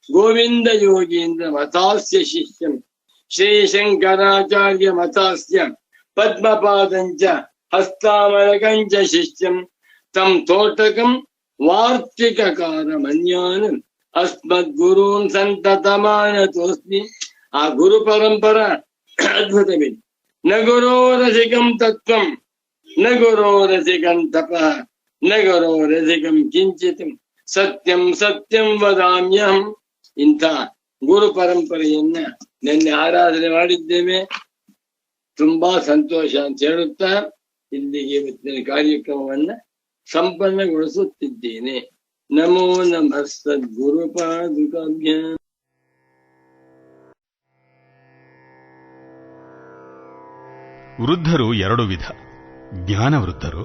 ಗೋವಿಂದ ಯೋಗೀಂದ್ರ ಮತಾಸ್ಯ ಶಿಷ್ಯಂ ಶ್ರೀಶಂಕರಾಚಾರ್ಯ ಮತಾಸ್ಯ ಪದ್ಮಪಾದಂಚ ಹಸ್ತಾಮಲಕಂಚ ಶಿಷ್ಯಂ ತಂ ತೋಟಕಂ ವಾರ್ತಿಕಕಾರ ಮನ್ಯಾನ್ ಅಸ್ಮದ್ಗುರೂನ್ ಸಂತತಮಾನತೋಸ್ಮಿ. ಆ ಗುರು ಪರಂಪರ ಅದ್ಭುತವಿದೆ. ನ ಗುರೋರಸಿಕಂ ತತ್ವಂ, ನ ಗುರೋರಸಿಕಂ ತಪಃ, ನ ಗುರೋರಸಿಕಂ ಕಿಂಚಿತ್, ಸತ್ಯಂ ಸತ್ಯಂ ವದಾಮ್ಯಹಂ. ಇಂಥ ಗುರು ಪರಂಪರೆಯನ್ನ ನಿನ್ನೆ ಆರಾಧನೆ ಮಾಡಿದ್ದೇವೆ. ತುಂಬಾ ಸಂತೋಷ ಅಂತ ಹೇಳುತ್ತಾ ಇಲ್ಲಿಗೆ ಇವತ್ತಿನ ಕಾರ್ಯಕ್ರಮವನ್ನ ಸಂಪನ್ನಗೊಳಿಸುತ್ತಿದ್ದೇನೆ. ನಮೋ ನಮಃ ಸದ್ಗುರುಪಾದುಕಾಭ್ಯಾಂ. ವೃದ್ಧರು ಎರಡು ವಿಧ, ಜ್ಞಾನವೃದ್ಧರು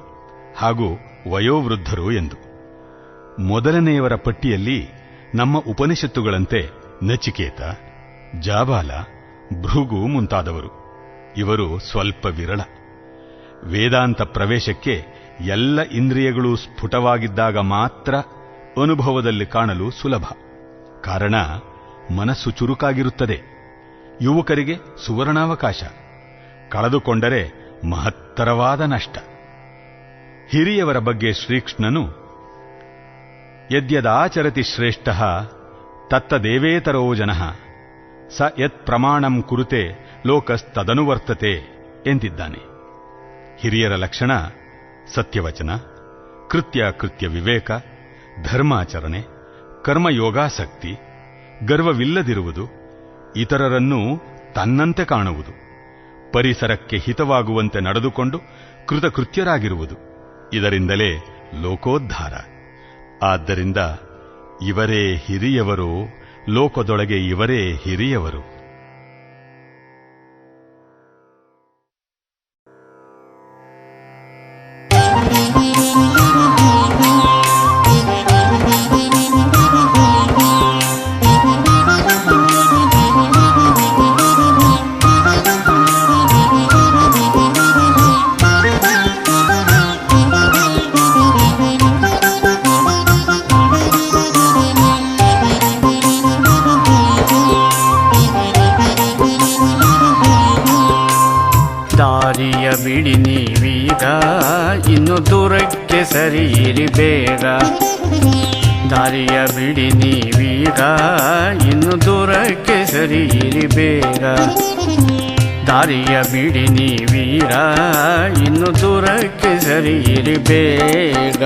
ಹಾಗೂ ವಯೋವೃದ್ಧರು ಎಂದು. ಮೊದಲನೆಯವರ ಪಟ್ಟಿಯಲ್ಲಿ ನಮ್ಮ ಉಪನಿಷತ್ತುಗಳಂತೆ ನಚಿಕೇತ, ಜಾಬಾಲ, ಭೃಗು ಮುಂತಾದವರು. ಇವರು ಸ್ವಲ್ಪ ವಿರಳ. ವೇದಾಂತ ಪ್ರವೇಶಕ್ಕೆ ಎಲ್ಲ ಇಂದ್ರಿಯಗಳು ಸ್ಫುಟವಾಗಿದ್ದಾಗ ಮಾತ್ರ ಅನುಭವದಲ್ಲಿ ಕಾಣಲು ಸುಲಭ. ಕಾರಣ ಮನಸ್ಸು ಚುರುಕಾಗಿರುತ್ತದೆ. ಯುವಕರಿಗೆ ಸುವರ್ಣಾವಕಾಶ. ಕಳೆದುಕೊಂಡರೆ ಮಹತ್ತರವಾದ ನಷ್ಟ. ಹಿರಿಯವರ ಬಗ್ಗೆ ಶ್ರೀಕೃಷ್ಣನು ಯದ್ಯದಾಚರತಿ ಶ್ರೇಷ್ಠ ತತ್ತದೇವೇತರೋ ಜನಃ ಸ ಯತ್ ಪ್ರಮಾಣಂ ಕುರುತೆ ಲೋಕಸ್ತದನುವರ್ತತೆ ಎಂದಿದ್ದಾನೆ. ಹಿರಿಯರ ಲಕ್ಷಣ ಸತ್ಯವಚನ, ಕೃತ್ಯ ವಿವೇಕ, ಧರ್ಮಾಚರಣೆ, ಕರ್ಮಯೋಗಾಸಕ್ತಿ, ಗರ್ವವಿಲ್ಲದಿರುವುದು, ಇತರರನ್ನು ತನ್ನಂತೆ ಕಾಣುವುದು, ಪರಿಸರಕ್ಕೆ ಹಿತವಾಗುವಂತೆ ನಡೆದುಕೊಂಡು ಕೃತಕೃತ್ಯರಾಗಿರುವುದು. ಇದರಿಂದಲೇ ಲೋಕೋದ್ಧಾರ. ಆದ್ದರಿಂದ ಇವರೇ ಹಿರಿಯವರು, ಲೋಕದೊಳಗೆ ಇವರೇ ಹಿರಿಯವರು. ದಾರಿಯ ಬಿಡಿ ನೀವೀಗ, ಇನ್ನು ದೂರಕ್ಕೆ ಸರಿಯಿರಿ ಬೇಗ. ದಾರಿಯ ಬಿಡಿ ನೀವೀಗ, ಇನ್ನು ದೂರಕ್ಕೆ ಸರಿಯಿರಿ ಬೇಗ. ದಾರಿಯ ಬಿಡಿ ನೀವೀರ, ಇನ್ನು ದೂರಕ್ಕೆ ಸರಿಯಿರಿ ಬೇಗ.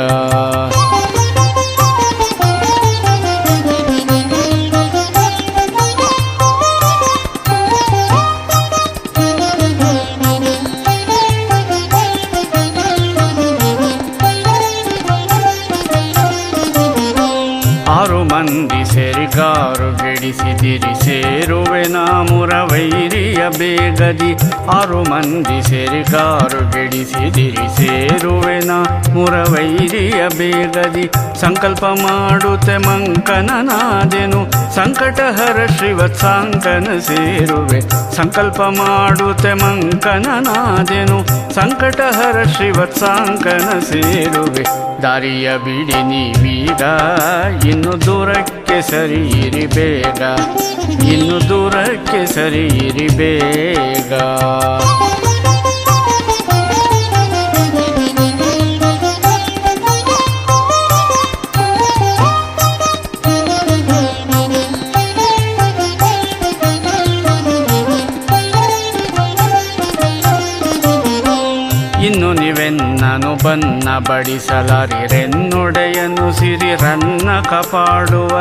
ಗಾರು ಗೆಡಿಸಿದಿರಿ ಸೇರುವೆ ನಾ ಮುರವೈರಿಯ ಬೇಗದಿ. 6 ಮಂದಿ ಸೇರಿ ಗಾರು ಗೆಡಿಸಿದಿರಿ ಸೇರುವೆ ನಾ ಮುರವೈರಿಯ ಬೇಗದಿ. ಸಂಕಲ್ಪ ಮಾಡುತ್ತೆ ಮಂಕನನಾದೆನು ಸಂಕಟಹರ ಶ್ರೀವತ್ಸಾಂಕನ ಸೇರುವೆ. ಸಂಕಲ್ಪ ಮಾಡುತ್ತೆ ಮಂಕನನಾದೆನು ಸಂಕಟಹರ ಶ್ರೀವತ್ಸಾಂಕನ ಸೇರುವೆ. ದಾರಿಯ ಬಿಡಿ ನೀವೀಗ ಇನ್ನು ದೂರಕ್ಕೆ ಸರಿಯಿರಿ ಬೇಗ, ಇನ್ನು ದೂರಕ್ಕೆ ಸರಿಯಿರಿ ಬೇಗ. ಇನ್ನು ನೀವೆನ್ನನು ಬನ್ನ ಬಡಿಸಲಾರಿರೆನ್ನೊಡೆಯನು ಸಿರಿರನ್ನ ಕಾಪಾಡುವ.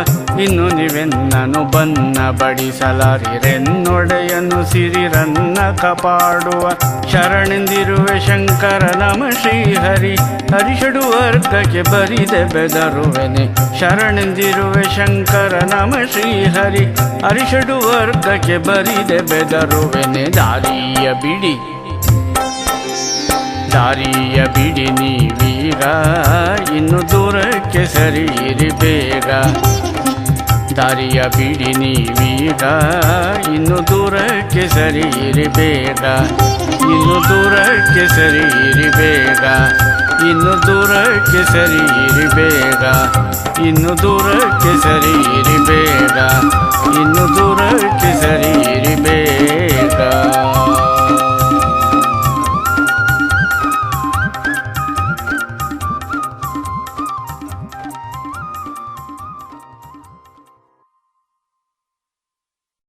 ಇನ್ನು ನೀವೆನ್ನನು ಬನ್ನ ಬಡಿಸಲಾರಿರೆನ್ನೊಡೆಯನು ಸಿರಿರನ್ನ ಕಾಪಾಡುವ. ಶರಣೆಂದಿರುವೆ ಶಂಕರ ನಮ ಶ್ರೀಹರಿ ಹರಿಷಡು ವರ್ಗಕ್ಕೆ ಬರಿದೆ ಬೆದರುವೆನೆ. ಶರಣೆಂದಿರುವೆ ಶಂಕರ ನಮ ಶ್ರೀಹರಿ ಹರಿಷಡು ವರ್ಗಕ್ಕೆ ಬರಿದೆ ಬೆದರುವೆನೆ. ದಾರಿಯ ಬಿಡಿ ದಾರಿಯ ಬಿಡಿ ನೀವೀಗ ಇನ್ನು ದೂರಕ್ಕೆ ಸರಿಯಿರಿ ಬೇಗ. ದಾರಿಯ ಬಿಡಿ ನೀವೀಗ ಇನ್ನು ದೂರಕ್ಕೆ ಸರಿಯಿರಿ ಬೇಗ, ಇನ್ನು ದೂರಕ್ಕೆ ಸರಿಯಿರಿ ಬೇಗ, ಇನ್ನು ದೂರಕ್ಕೆ ಸರಿಯಿರಿ ಬೇಗ, ಇನ್ನು ದೂರಕ್ಕೆ ಸರಿಯಿರಿ ಬೇಗ.